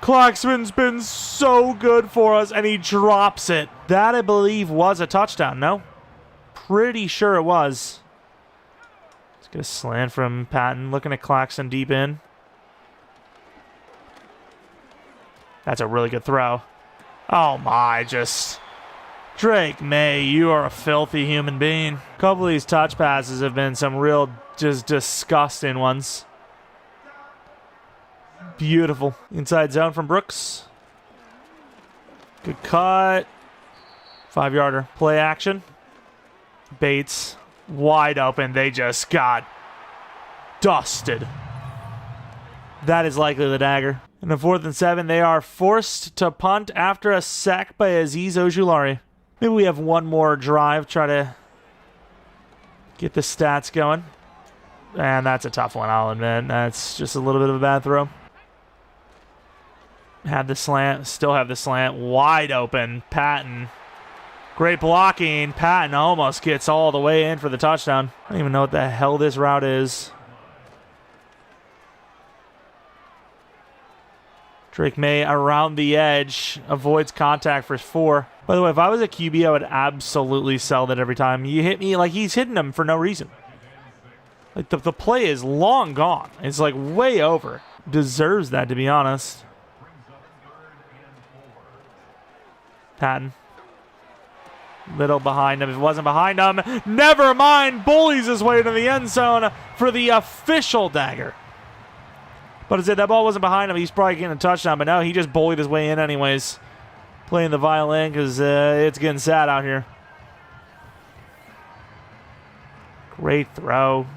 Claxman's been so good for us, and he drops it. That, I believe, was a touchdown, no? Pretty sure it was. Let's get a slant from Patton. Looking at Claxton deep in. That's a really good throw. Oh my, just... Drake May, you are a filthy human being. A couple of these touch passes have been some real just disgusting ones. Beautiful. Inside zone from Brooks. Good cut. 5-yarder. Play action. Bates. Wide open. They just got dusted. That is likely the dagger. In the 4th and 7, they are forced to punt after a sack by Azeez Ojulari. Maybe we have one more drive, try to get the stats going. And that's a tough one, I'll admit. That's just a little bit of a bad throw. Had the slant, still have the slant. Wide open, Patton. Great blocking. Patton almost gets all the way in for the touchdown. I don't even know what the hell this route is. Drake May around the edge, avoids contact for 4. By the way, if I was a QB, I would absolutely sell that every time. You hit me like he's hitting him for no reason. Like the play is long gone. It's like way over. Deserves that, to be honest. Patton. Little behind him. If it wasn't behind him, never mind. Bullies his way to the end zone for the official dagger. But as I said, that ball wasn't behind him. He's probably getting a touchdown, but no, he just bullied his way in anyways. Playing the violin because it's getting sad out here. Great throw.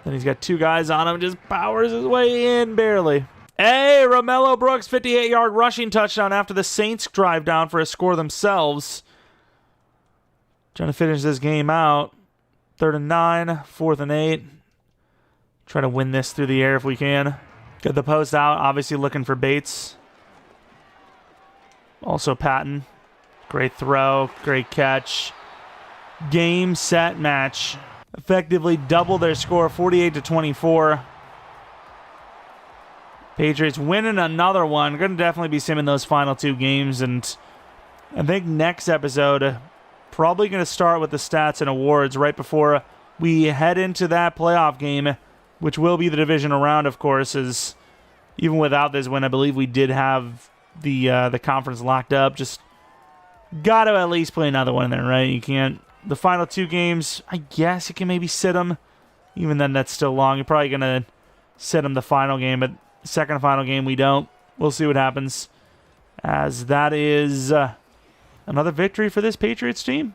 Then he's got 2 guys on him, just powers his way in barely. Hey, Romello Brooks, 58-yard rushing touchdown after the Saints drive down for a score themselves. Trying to finish this game out. 3rd and 9, 4th and 8. Try to win this through the air if we can. Get the post out, obviously looking for Bates. Also Patton. Great throw, great catch. Game, set, match. Effectively double their score, 48-24. Patriots winning another one. Going to definitely be simming those final 2 games. And I think next episode, probably going to start with the stats and awards right before we head into that playoff game, which will be the divisional round, of course, as even without this win, I believe we did have the conference locked up. Just got to at least play another one there, right? You can't. The final 2 games, I guess you can maybe sit them. Even then, that's still long. You're probably going to sit them the final game, but second and final game, we don't. We'll see what happens, as that is another victory for this Patriots team.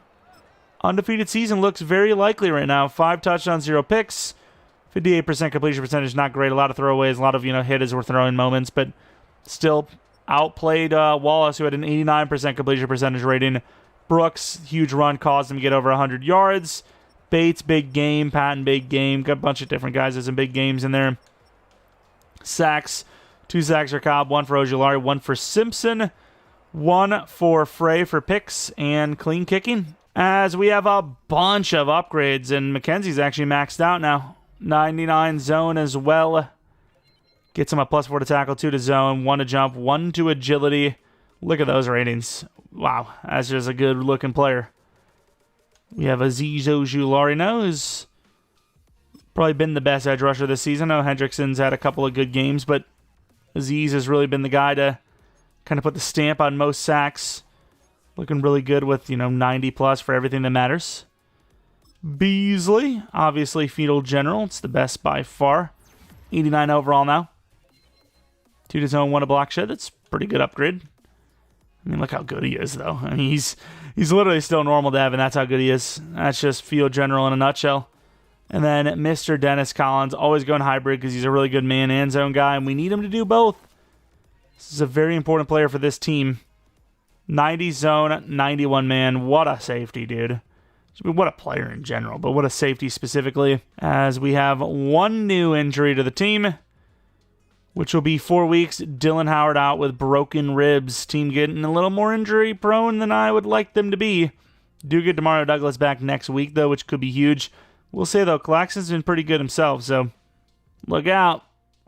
Undefeated season looks very likely right now. 5 touchdowns, 0 picks. 58% completion percentage, not great. A lot of throwaways, a lot of hit as we're throwing moments, but still outplayed Wallace, who had an 89% completion percentage rating. Brooks, huge run, caused him to get over 100 yards. Bates, big game. Patton, big game. Got a bunch of different guys with some big games in there. Sacks, 2 sacks for Cobb, 1 for Ojulari, 1 for Simpson, 1 for Frey for picks and clean kicking. As we have a bunch of upgrades, and McKenzie's actually maxed out now. 99 zone as well. Gets him a +4 to tackle, 2 to zone, 1 to jump, 1 to agility. Look at those ratings. Wow, that's just a good-looking player. We have Azeez Ojulari now, who's probably been the best edge rusher this season. I know Hendrickson's had a couple of good games, but Azeez has really been the guy to kind of put the stamp on most sacks. Looking really good with, 90+ for everything that matters. Beasley, obviously Fetal General. It's the best by far. 89 overall now. 2 to his own, 1 to block shed. That's a pretty good upgrade. I mean, look how good he is, though. I mean, he's literally still normal dev, and that's how good he is. That's just field general in a nutshell. And then Mr. Dennis Collins, always going hybrid because he's a really good man and zone guy, and we need him to do both. This is a very important player for this team. 90 zone, 91 man. What a safety, dude. I mean, what a player in general, but what a safety specifically. As we have 1 new injury to the team, which will be 4 weeks. Dylan Howard out with broken ribs. Team getting a little more injury prone than I would like them to be. Do get Demario Douglas back next week, though, which could be huge. We'll say, though, Claxton's been pretty good himself, so look out.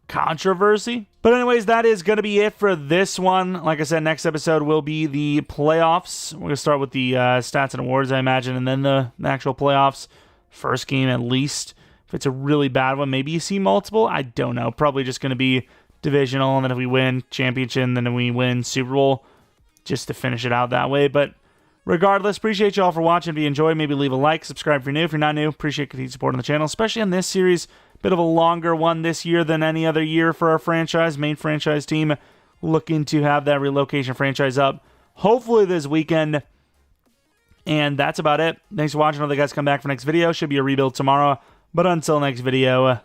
Controversy. But anyways, that is going to be it for this one. Like I said, next episode will be the playoffs. We're going to start with the stats and awards, I imagine, and then the actual playoffs. First game, at least. If it's a really bad one, maybe you see multiple. I don't know. Probably just going to be divisional, and then if we win championship, and then we win Super Bowl, just to finish it out that way. But regardless, appreciate you all for watching. If you enjoyed, maybe leave a like, subscribe if you're new. If you're not new, appreciate continued support on the channel, especially on this series. Bit of a longer one this year than any other year for our franchise, main franchise team. Looking to have that relocation franchise up, hopefully this weekend. And that's about it. Thanks for watching. All the guys come back for next video. Should be a rebuild tomorrow. But until next video,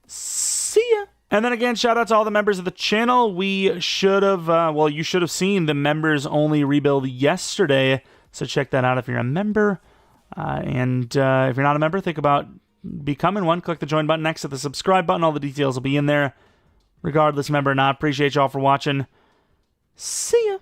see ya. And then again, shout out to all the members of the channel. We should have, you should have seen the members only rebuild yesterday. So check that out if you're a member. And if you're not a member, think about becoming one. Click the join button next to the subscribe button. All the details will be in there. Regardless, member or not, appreciate y'all for watching. See ya.